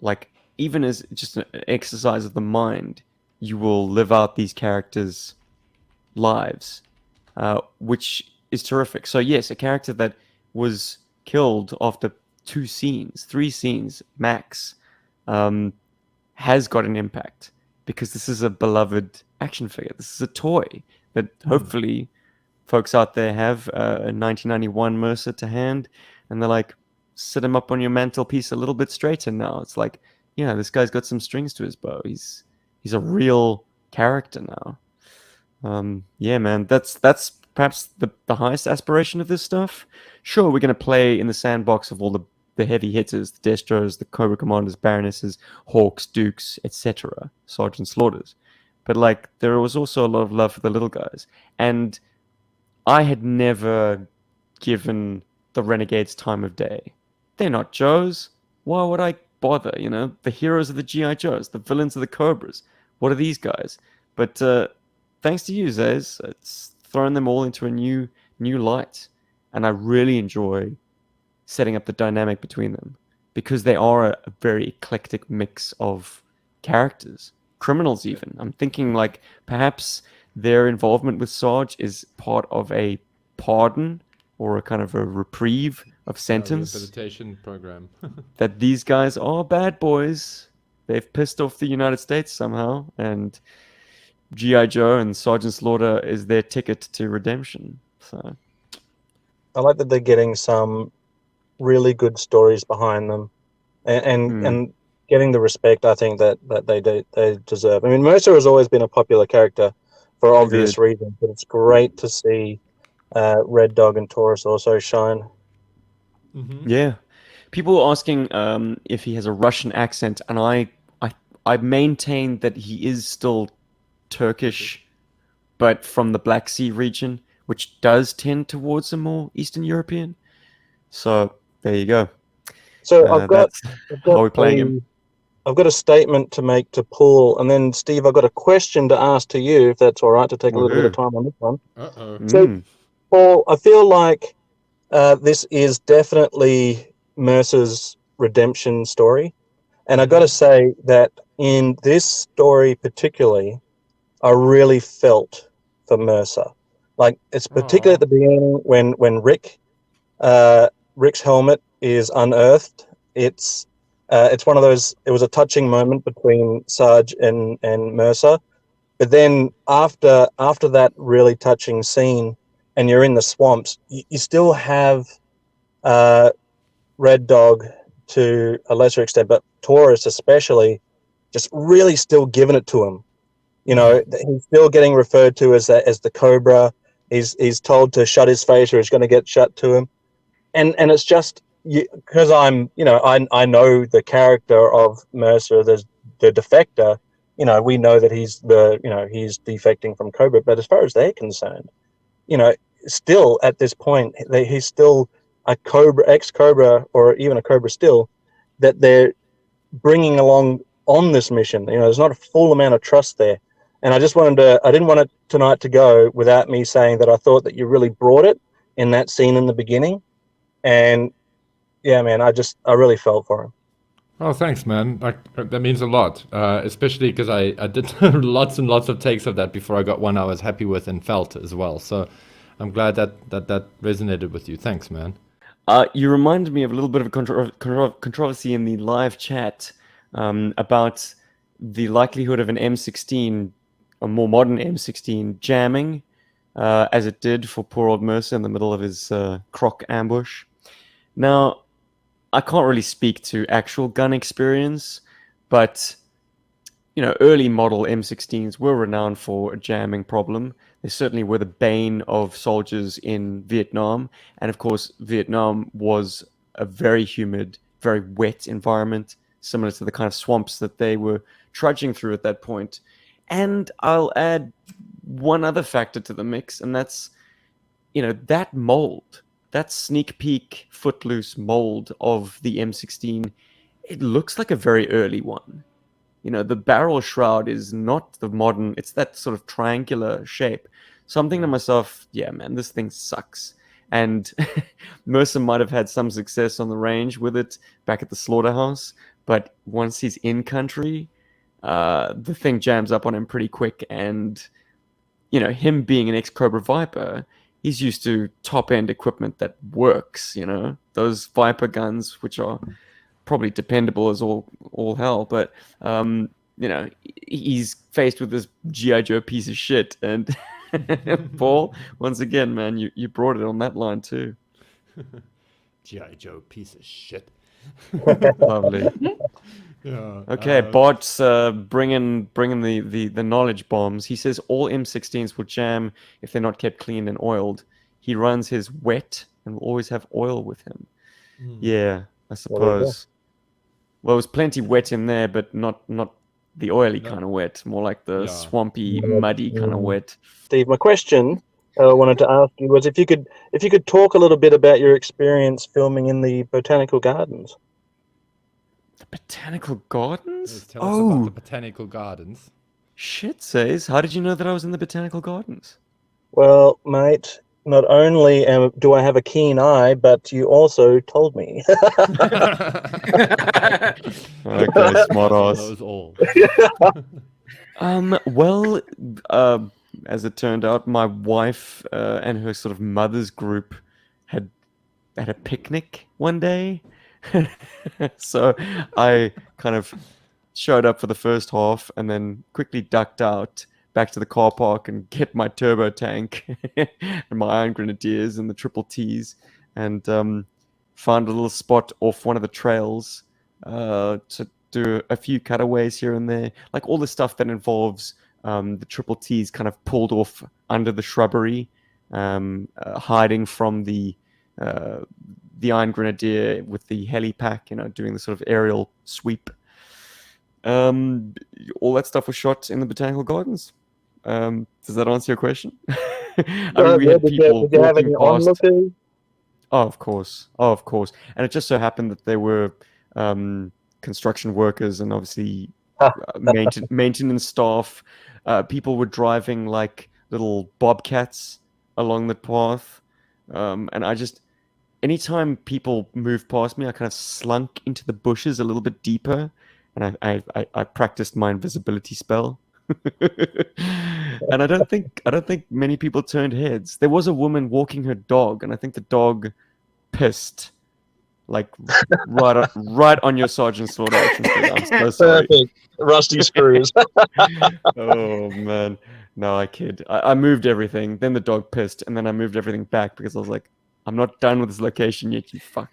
Like, even as just an exercise of the mind, you will live out these characters' lives, which is terrific. So yes, a character that was killed after 3 scenes max, has got an impact because this is a beloved action figure. This is a toy that hopefully folks out there have a 1991 Mercer to hand, and they're like, sit him up on your mantelpiece a little bit straighter now. It's like, yeah, this guy's got some strings to his bow. He's a real character now. Yeah, man, that's perhaps the highest aspiration of this stuff. Sure, we're going to play in the sandbox of all the heavy hitters, the Destros, the Cobra Commanders, Baronesses, Hawks, Dukes, etc., Sgt Slaughters. But like, there was also a lot of love for the little guys. And I had never given the Renegades time of day. They're not Joes. Why would I bother? You know, the heroes of the GI Joes, the villains of the Cobras. What are these guys? But thanks to you, Zez, it's thrown them all into a new light, and I really enjoy setting up the dynamic between them because they are a very eclectic mix of characters, criminals even. I'm thinking like perhaps their involvement with Sarge is part of a pardon or a kind of a reprieve of sentence Rehabilitation program. that these guys are bad boys. They've pissed off the United States somehow, and GI Joe and Sergeant Slaughter is their ticket to redemption. So I like that they're getting some really good stories behind them, and getting the respect I think that they deserve. I mean, Mercer has always been a popular character for obvious reasons, but it's great to see Red Dog and Taurus also shine. yeah, people are asking if he has a Russian accent, and I maintain that he is still Turkish, but from the Black Sea region, which does tend towards a more Eastern European. So there you go. So I've got how we're playing him. I've got a statement to make to Paul, and then Steve, I've got a question to ask to you, if that's all right, to take a little bit of time on this one. So, Paul, I feel like this is definitely Mercer's redemption story, and I got to say that in this story particularly, I really felt for Mercer. Like it's particularly at the beginning when Rick's helmet is unearthed. It's one of those. It was a touching moment between Sarge and Mercer, but then after that really touching scene, and you're in the swamps, you still have Red Dog to a lesser extent, but Taurus especially, just really still giving it to him. You know, he's still getting referred to as the Cobra. He's told to shut his face or he's going to get shut to him, and it's just because I know the character of Mercer, the defector. You know, we know that he's he's defecting from Cobra, but as far as they're concerned, you know, still at this point he's still a Cobra, ex-Cobra, or even a Cobra still that they're bringing along on this mission. You know, there's not a full amount of trust there. And I didn't want it tonight to go without me saying that I thought that you really brought it in that scene in the beginning. And yeah, man, I really felt for him. Oh, thanks, man. Like that means a lot, especially because I did lots and lots of takes of that before I got one I was happy with and felt as well. So I'm glad that resonated with you. Thanks, man. You reminded me of a little bit of a controversy in the live chat about the likelihood of an M16, a more modern M16, jamming, as it did for poor old Mercer in the middle of his croc ambush. Now, I can't really speak to actual gun experience, but you know, early model M16s were renowned for a jamming problem. They certainly were the bane of soldiers in Vietnam, and of course, Vietnam was a very humid, very wet environment, similar to the kind of swamps that they were trudging through at that point. And I'll add one other factor to the mix, and that's, you know, that mold, that sneak peek footloose mold of the M16, it looks like a very early one. You know, the barrel shroud is not the modern, it's that sort of triangular shape. So I'm thinking to myself, yeah, man, this thing sucks. And Mercer might have had some success on the range with it back at the slaughterhouse, but once he's in country, the thing jams up on him pretty quick. And, you know, him being an ex-Cobra Viper, he's used to top-end equipment that works, you know? Those Viper guns, which are probably dependable as all hell, but, you know, he's faced with this GI Joe piece of shit. And Paul, once again, man, you brought it on that line too. GI Joe piece of shit. Lovely. Yeah. Okay, Bot's bringing the knowledge bombs. He says all M16s will jam if they're not kept clean and oiled. He runs his wet and will always have oil with him. Yeah, I suppose. Well, there was plenty wet in there, but not the oily kind of wet, more like the swampy, muddy kind of wet. Steve, my question I wanted to ask you was if you could talk a little bit about your experience filming in the botanical gardens. The botanical gardens? Yes, tell us about the Oh, botanical gardens. shit, says. How did you know that I was in the botanical gardens? Well, mate, not only do I have a keen eye, but you also told me. Okay, smart Russell ass. knows all. Well, uh, as it turned out, my wife and her sort of mother's group had a picnic one day. So I kind of showed up for the first half and then quickly ducked out back to the car park and get my turbo tank and my Iron Grenadiers and the triple Ts and found a little spot off one of the trails to do a few cutaways here and there, like all the stuff that involves the triple Ts kind of pulled off under the shrubbery, hiding from uh, the Iron Grenadier with the heli pack, doing the sort of aerial sweep. Um, all that stuff was shot in the botanical gardens. Does that answer your question? I mean, we Yeah, had people did you have walking any past. onlookers? Oh, of course. Oh, of course. And it just so happened that they were construction workers and obviously maintenance staff. People were driving like little bobcats along the path. And anytime people moved past me, I kind of slunk into the bushes a little bit deeper. And I practiced my invisibility spell. And I don't think many people turned heads. There was a woman walking her dog, and I think the dog pissed like right on your Sergeant Slaughter action figure. I'm so sorry. Perfect. Rusty screws. Oh man, no, I kid. I moved everything. Then the dog pissed, and then I moved everything back because I was like, I'm not done with this location yet. You fuck.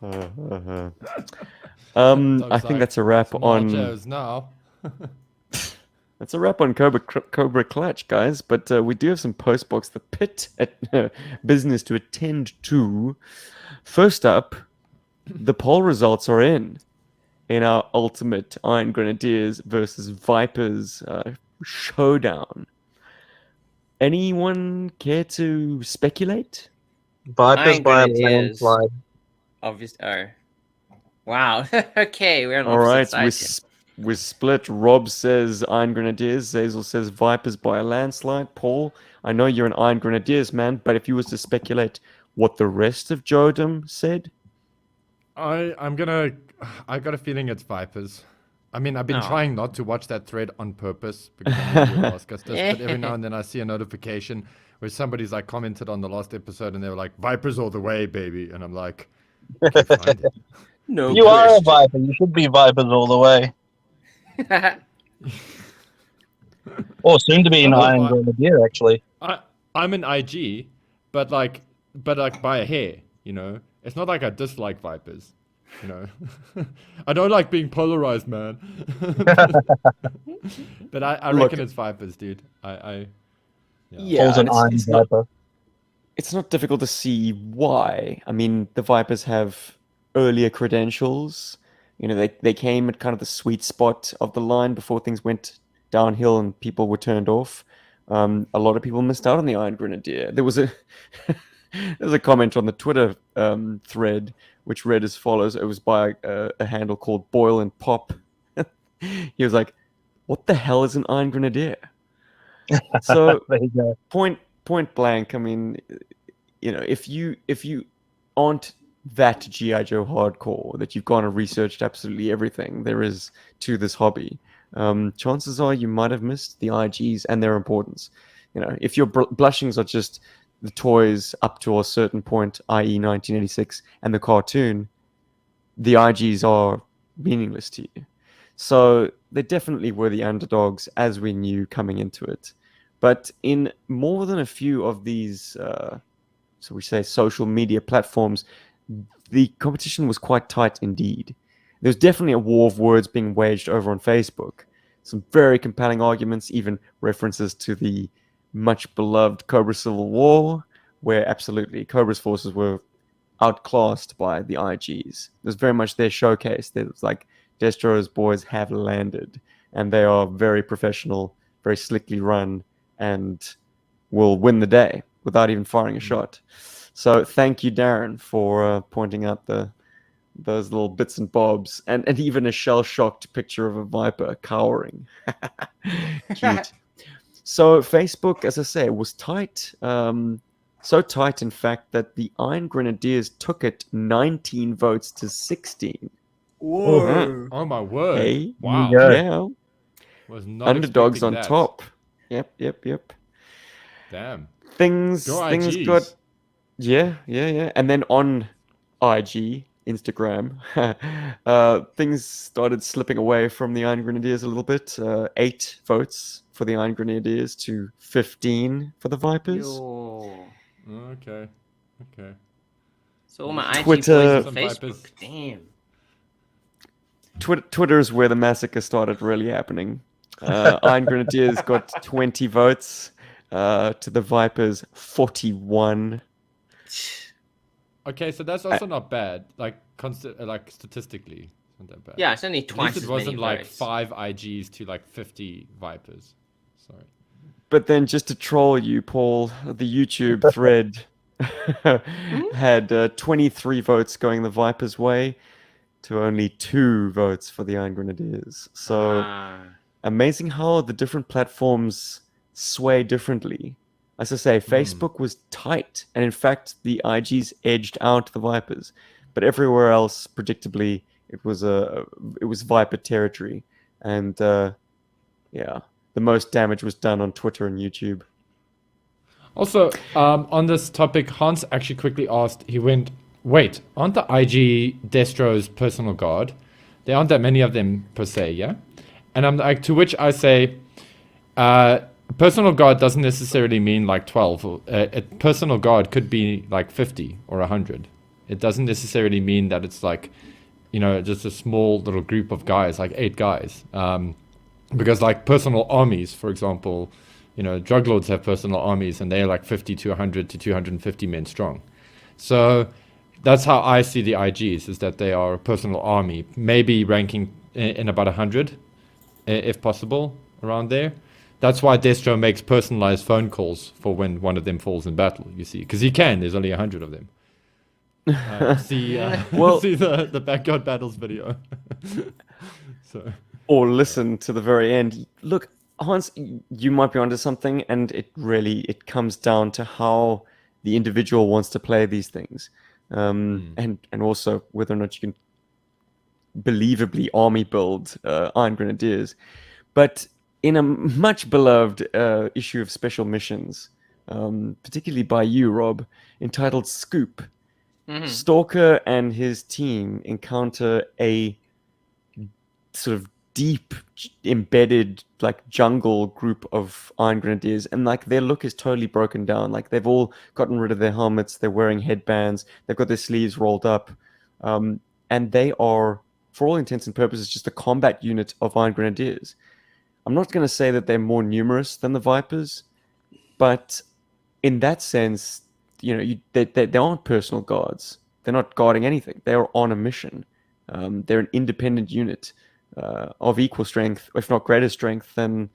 Uh, I Dog's think like, that's a wrap small on Joes now. Cobra Clutch, guys. But we do have some postbox the pit business to attend to. First up, the poll results are in our ultimate Iron Grenadiers versus Vipers showdown. Anyone care to speculate? Vipers Iron by a Grenadiers. landslide. Obvious. Oh, wow. Okay, we're on All opposite right, sides here. we're split. Rob says Iron Grenadiers. Zazel says Vipers by a landslide. Paul, I know you're an Iron Grenadiers man, but if you was to speculate what the rest of Jodom said, I got a feeling it's Vipers. I mean, I've been Oh. trying not to watch that thread on purpose because I knew you'll ask us this, but every now and then I see a notification where somebody's like commented on the last episode and they were like, Vipers all the way, baby. And I'm like, can't find it. No You are a question. Viper. You should be Vipers all the way. Or soon to be an I'm a Iron Grenadier, actually. I'm an IG, but like by a hair, you know. It's not like I dislike Vipers, you know. I don't like being polarized, man. But I Look- reckon it's Vipers, dude. Yeah. Paul's an and Iron Viper. it's not difficult to see why. I mean, the Vipers have earlier credentials. You know, they came at kind of the sweet spot of the line before things went downhill and people were turned off. A lot of people missed out on the Iron Grenadier. There was a comment on the Twitter thread which read as follows. It was by a handle called Boil and Pop. He was like, "What the hell is an Iron Grenadier?" So There you go. point blank. I mean, you know, if you aren't that GI Joe hardcore that you've gone and researched absolutely everything there is to this hobby, chances are you might have missed the IGs and their importance. You know, if your blushings are just the toys up to a certain point, i.e., 1986, and the cartoon, the IGs are meaningless to you. So they definitely were the underdogs as we knew coming into it. But in more than a few of these, so we say social media platforms, the competition was quite tight indeed. There's definitely a war of words being waged over on Facebook. Some very compelling arguments, even references to the much beloved Cobra Civil War, where absolutely Cobra's forces were outclassed by the IGs. It was very much their showcase. It was like Destro's boys have landed, and they are very professional, very slickly run, and will win the day without even firing a shot. So thank you, Darren, for pointing out those little bits and bobs, and even a shell-shocked picture of a viper cowering. Cute. So Facebook, as I say, was tight. So tight, in fact, that the Iron Grenadiers took it 19 votes to 16. Whoa. Oh my word! Hey, Wow, Yeah. yeah. was not Underdogs expecting on that. top. Yep. Damn. Things Go got IGs. yeah. And then on IG, Instagram, things started slipping away from the Iron Grenadiers a little bit. 8 votes for the Iron Grenadiers to 15 for the Vipers. Yo. Okay. So all my IG Twitter- boys on Some Facebook. vipers. Damn. Twitter is where the massacre started really happening. Iron Grenadiers got 20 votes to the Vipers 41. Okay, so that's also not bad. Like statistically, it's not that bad. Yeah, it's only At twice least it as wasn't many like votes. 5 IGs to like 50 vipers. Sorry. But then, just to troll you, Paul, the YouTube thread had 23 votes going the Vipers' way to only 2 votes for the Iron Grenadiers. So amazing how the different platforms sway differently. As I say, Facebook was tight, and in fact, the IGs edged out the Vipers. But everywhere else, predictably, it was Viper territory, and yeah, the most damage was done on Twitter and YouTube. Also, on this topic, Hans actually quickly asked, he went, wait, aren't the IG Destro's personal guard? There aren't that many of them per se, yeah? And I'm like, to which I say, personal guard doesn't necessarily mean like 12. A personal guard could be like 50 or 100. It doesn't necessarily mean that it's like, you know, just a small little group of guys, like 8 guys. Because like personal armies, for example, you know, drug lords have personal armies and they're like 50 to 100 to 250 men strong. So that's how I see the IGs, is that they are a personal army, maybe ranking in about 100, if possible, around there. That's why Destro makes personalized phone calls for when one of them falls in battle, you see. Because he can, there's only 100 of them. See the Backyard Battles video. So, or listen to the very end. Look, Hans, you might be onto something, and it comes down to how the individual wants to play these things, and also whether or not you can believably army build Iron Grenadiers. But in a much beloved issue of Special Missions, particularly by you, Rob, entitled Scoop, Stalker and his team encounter a sort of deep embedded like jungle group of Iron Grenadiers, and like their look is totally broken down. Like they've all gotten rid of their helmets, they're wearing headbands, they've got their sleeves rolled up, and they are, for all intents and purposes, just a combat unit of Iron Grenadiers. I'm not going to say that they're more numerous than the Vipers, but in that sense, you know, they aren't personal guards. They're not guarding anything. They are on a mission. They're an independent unit of equal strength, if not greater strength, than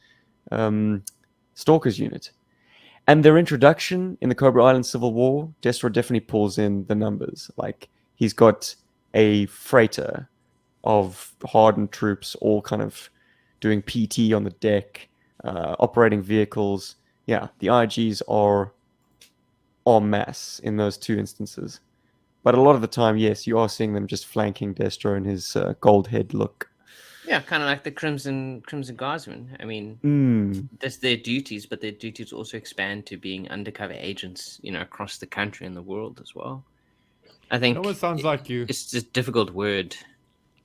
Stalker's unit. And their introduction in the Cobra Island Civil War, Destro definitely pulls in the numbers. Like, he's got a freighter of hardened troops all kind of doing PT on the deck, operating vehicles. Yeah, the IGs are en masse in those 2 instances. But a lot of the time, yes, you are seeing them just flanking Destro in his gold head look. Yeah, kind of like the Crimson Guardsmen. I mean, that's their duties, but their duties also expand to being undercover agents, you know, across the country and the world as well. I think it almost sounds like you. It's just a difficult word,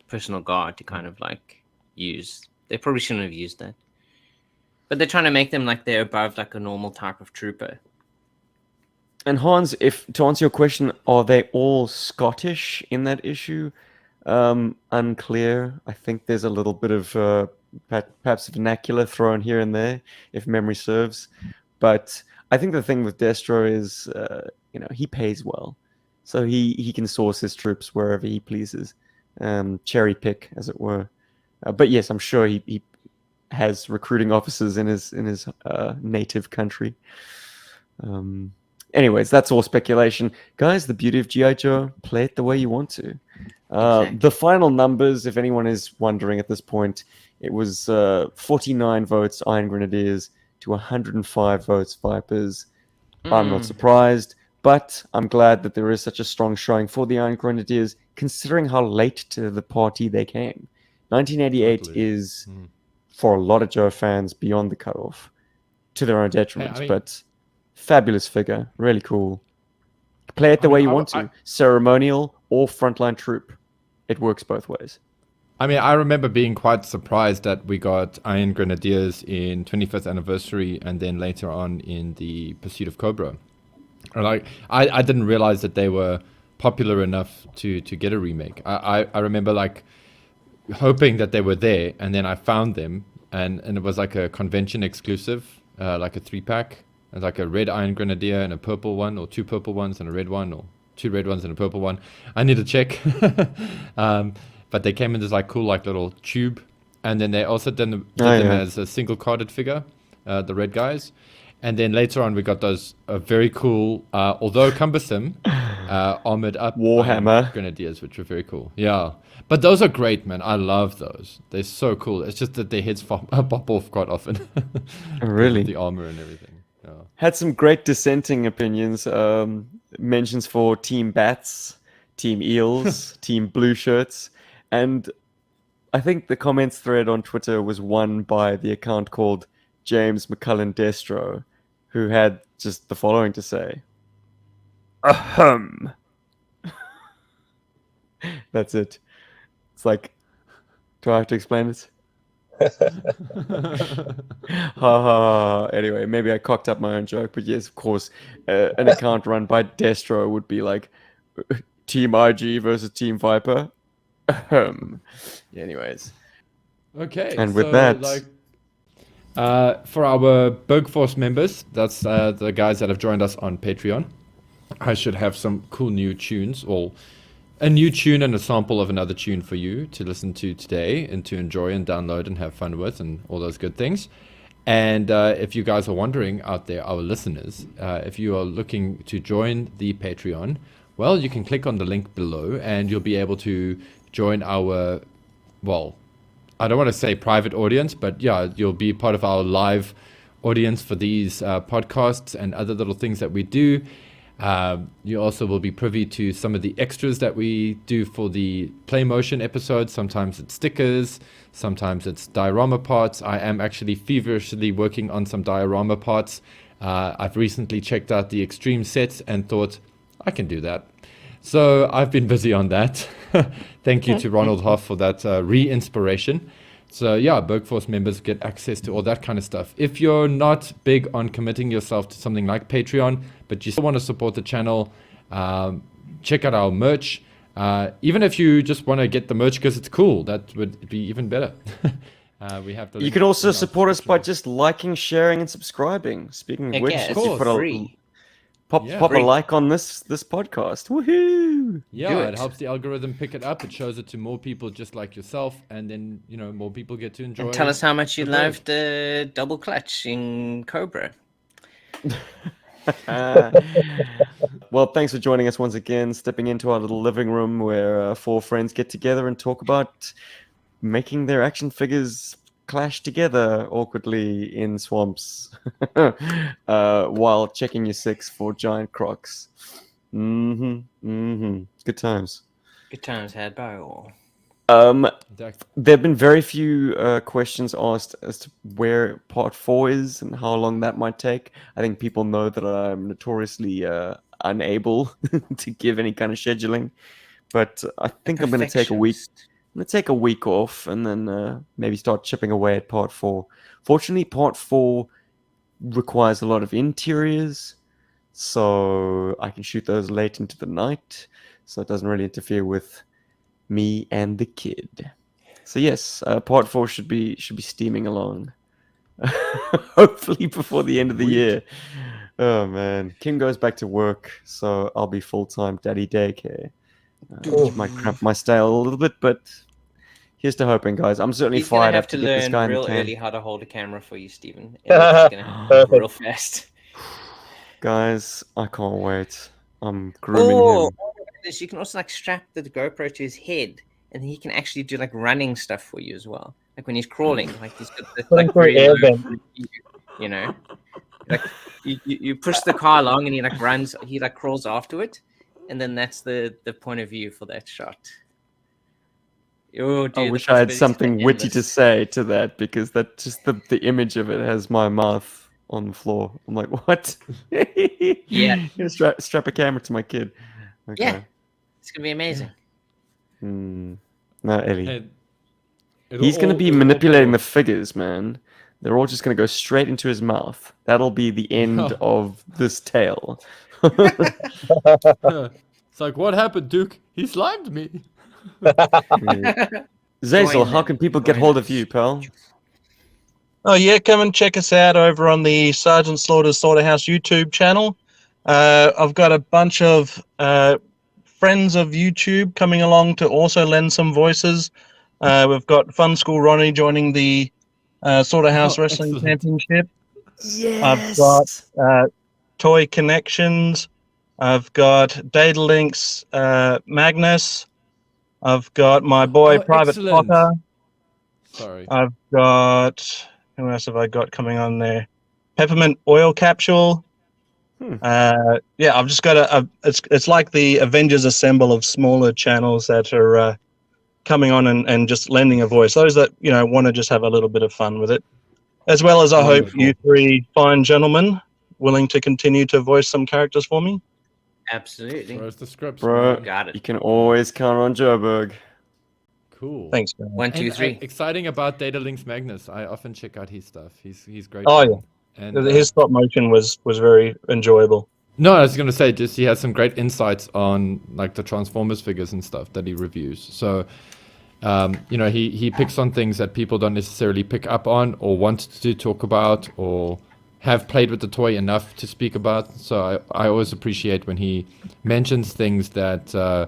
personal guard, to kind of like use. They probably shouldn't have used that. But they're trying to make them like they're above like a normal type of trooper. And Hans, to answer your question, are they all Scottish in that issue? Unclear. I think there's a little bit of perhaps vernacular thrown here and there, if memory serves. But I think the thing with Destro is, you know, he pays well, so he can source his troops wherever he pleases, cherry pick, as it were. But yes, I'm sure he has recruiting officers in his native country. Anyways, that's all speculation, guys. The beauty of GI Joe: play it the way you want to. Exactly. The final numbers, if anyone is wondering at this point, it was 49 votes Iron Grenadiers to 105 votes Vipers. I'm not surprised, but I'm glad that there is such a strong showing for the Iron Grenadiers, considering how late to the party they came. 1988 Totally. is, for a lot of Joe fans, beyond the cutoff, to their own detriment, I mean- but fabulous figure, really cool. Play it the way you want to, ceremonial or frontline troop. It works both ways. I mean, I remember being quite surprised that we got Iron Grenadiers in 25th anniversary and then later on in the Pursuit of Cobra. Like, I didn't realize that they were popular enough to get a remake. I remember like hoping that they were there, and then I found them, and it was like a convention exclusive, like a 3-pack, like a red Iron Grenadier and a purple one, or 2 purple ones and a red one, or 2 red ones and a purple one. I need to check. But they came in this like cool like little tube, and then they also did them as a single carded figure, the red guys. And then later on we got those very cool, although cumbersome, armored up Warhammer Grenadiers, which were very cool. Yeah, but those are great, man. I love those. They're so cool. It's just that their heads pop off quite often. Really? The armor and everything. Yeah. Had some great dissenting opinions. Mentions for Team Bats, Team Eels, Team Blue Shirts, and I think the comments thread on Twitter was won by the account called James McCullen Destro, who had just the following to say. Ahem. That's it. It's like, do I have to explain it? Ha ha. Anyway, maybe I cocked up my own joke, but yes, of course, an account run by Destro would be like Team IG versus Team Viper. Anyways. Okay. And with that, like, for our Berg Force members, that's the guys that have joined us on Patreon. I should have some cool new tunes, or a new tune and a sample of another tune for you to listen to today and to enjoy and download and have fun with and all those good things. And if you guys are wondering out there, our listeners, if you are looking to join the Patreon, well, you can click on the link below and you'll be able to join our, well, I don't want to say private audience, but yeah, you'll be part of our live audience for these podcasts and other little things that we do. You also will be privy to some of the extras that we do for the playmotion episodes. Sometimes it's stickers, sometimes it's diorama parts. I am actually feverishly working on some diorama parts. I've recently checked out the Extreme sets and thought, I can do that. So I've been busy on that. Thank you to Ronald Hoff for that re-inspiration. So yeah, Bergforce members get access to all that kind of stuff. If you're not big on committing yourself to something like Patreon, but you still want to support the channel, check out our merch. Even if you just want to get the merch because it's cool, that would be even better. We have the you can also support us by just liking, sharing, and subscribing. Speaking of which, if you put pop a like on this podcast. Woohoo! Yeah, it helps the algorithm pick it up. It shows it to more people just like yourself, and then more people get to enjoy. And tell us how much you loved the double clutch in Cobra. Well, thanks for joining us once again, stepping into our little living room where 4 friends get together and talk about making their action figures clash together awkwardly in swamps while checking your 6 for giant crocs. Good times. Good times had by all. There have been very few questions asked as to where part 4 is and how long that might take. I think people know that I'm notoriously unable to give any kind of scheduling, but I think I'm going to take a week. I'm going to take a week off and then maybe start chipping away at part 4. Fortunately, part 4 requires a lot of interiors, so I can shoot those late into the night, so it doesn't really interfere with me and the kid. So yes, part 4 should be steaming along. Hopefully before the end of the year. Oh man, Kim goes back to work, so I'll be full-time daddy daycare. Which might cramp my style a little bit, but Here's to hoping, guys. I'm certainly He's gonna fired have up to to get this learn guy in the real can. early how to hold a camera for you, Stephen. And it's just gonna happen real fast. Guys, I can't wait. I'm grooming Oh, him. this you can also like strap the GoPro to his head, and he can actually do like running stuff for you as well. Like when he's crawling, like he's got this Put him like through very air low vent. view, you know, like you push the car along and he like runs, he like crawls after it, and then that's the point of view for that shot. Oh, dude, I the wish I had possibilities are something witty to endless. say to that because that just the image of it has my mouth on the floor. I'm like, what? Yeah. You strap a camera to my kid. Okay. Yeah, it's gonna be amazing. No, Ellie. And He's going to be it'll all pay manipulating the off. figures, man. They're all just going to go straight into his mouth. That'll be the end Yeah. of this tale. It's like, what happened, Duke? He slimed me. Zazel, Join how them. can people get Join hold us. of you, pal? Oh yeah, come and check us out over on the Sgt Slaughter's Slaughterhouse YouTube channel. I've got a bunch of friends of YouTube coming along to also lend some voices. We've got Fun School Ronnie joining the Slaughterhouse Oh, Wrestling excellent. Championship. Yes. I've got Toy Connections. I've got Datalink's Magnus. I've got my boy Oh, Private excellent. Potter. Sorry. I've got, who else have I got coming on there? Peppermint Oil Capsule. Yeah, I've just got it's like the Avengers Assemble of smaller channels that are coming on and just lending a voice. Those that want to just have a little bit of fun with it, as well as I hope Wonderful. you three fine gentlemen willing to continue to voice some characters for me. Absolutely. Where's the scripts, Bro, man? Got it. you can always count on Joburg. Cool. Thanks, guys. 1, 2, And 3. exciting about Datalink's Magnus. I often check out his stuff. He's great. Oh, fun. yeah. And His stop motion was very enjoyable. no, I was gonna say just he has some great insights on like the Transformers figures and stuff that he reviews. So he picks on things that people don't necessarily pick up on or want to talk about or have played with the toy enough to speak about. So I always appreciate when he mentions things that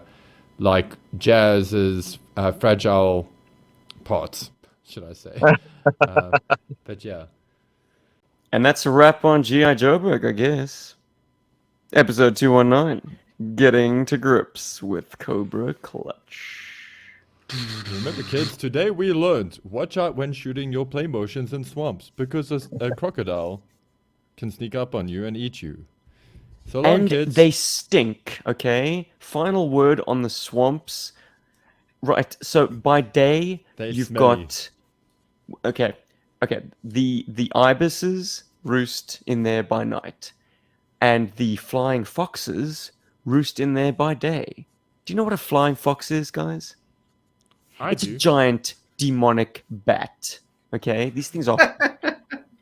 like Jazz's fragile parts, should I say. But yeah. And that's a wrap on GI Joburg, I guess. Episode 219. Getting to grips with Cobra Clutch. Remember, kids, today we learned watch out when shooting your playmotions in swamps because a crocodile can sneak up on you and eat you. So long, And kids. they stink, okay? Final word on the swamps. Right, so by day, They you've smelly. got... Okay. The ibises roost in there by night. And the flying foxes roost in there by day. Do you know what a flying fox is, guys? It's a giant demonic bat. Okay? These things are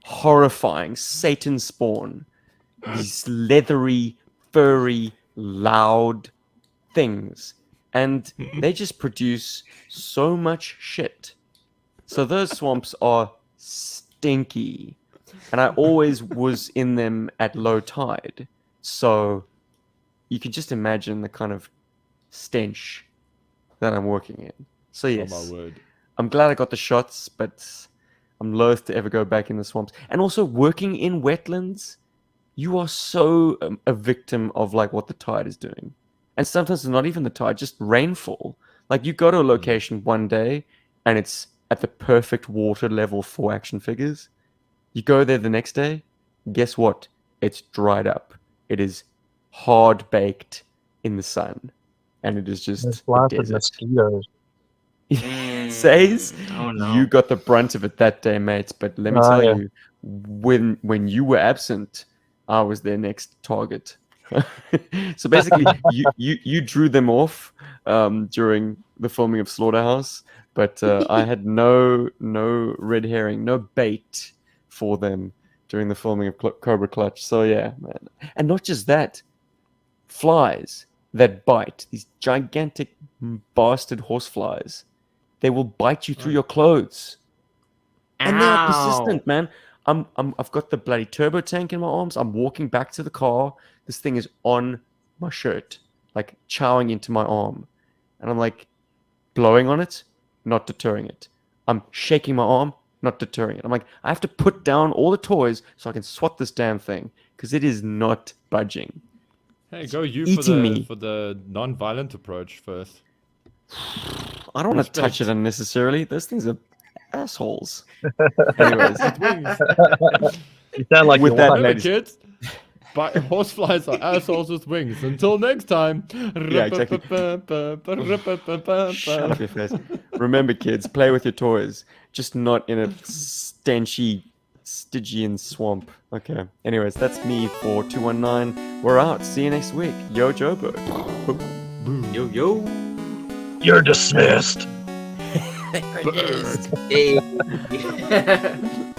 horrifying. Satan spawn. These leathery, furry, loud things. And they just produce so much shit. So those swamps are stinky. And I always was in them at low tide. So you can just imagine the kind of stench that I'm working in. So yes, Oh my word. I'm glad I got the shots, but I'm loath to ever go back in the swamps. And also working in wetlands, you are so a victim of like what the tide is doing. And sometimes it's not even the tide, just rainfall. Like you go to a location one day and it's at the perfect water level for action figures. You go there the next day, guess what? It's dried up. It is hard baked in the sun. And it is just There's a blasted desert. mosquitoes. Says Oh, no. you got the brunt of it that day, mates. But let me Oh, tell yeah. you, when you were absent, I was their next target. So basically, you drew them off during the filming of Slaughterhouse, but I had no red herring, no bait for them during the filming of Cobra Clutch. So yeah, man, and not just that, flies that bite, these gigantic bastard horseflies. They will bite you through your clothes. And they are persistent, man. I've got the bloody turbo tank in my arms. I'm walking back to the car. This thing is on my shirt, like chowing into my arm. And I'm like blowing on it. not deterring it. I'm shaking my arm, not deterring it. I'm like, I have to put down all the toys so I can swat this damn thing because it is not budging. Hey, go you eating me. for the non-violent approach first. I don't want to touch it unnecessarily. Those things are assholes. Anyways, Wings. You sound like With you that, want- Remember, ladies- kids, horseflies are assholes with wings. Until next time. Yeah, exactly. Shut up your face. Remember, kids, play with your toys, just not in a stenchy Stygian swamp. Okay. Anyways, that's me for 219. We're out. See you next week. Yo, Joburg. Yo, yo. You're dismissed. There it is. Hey.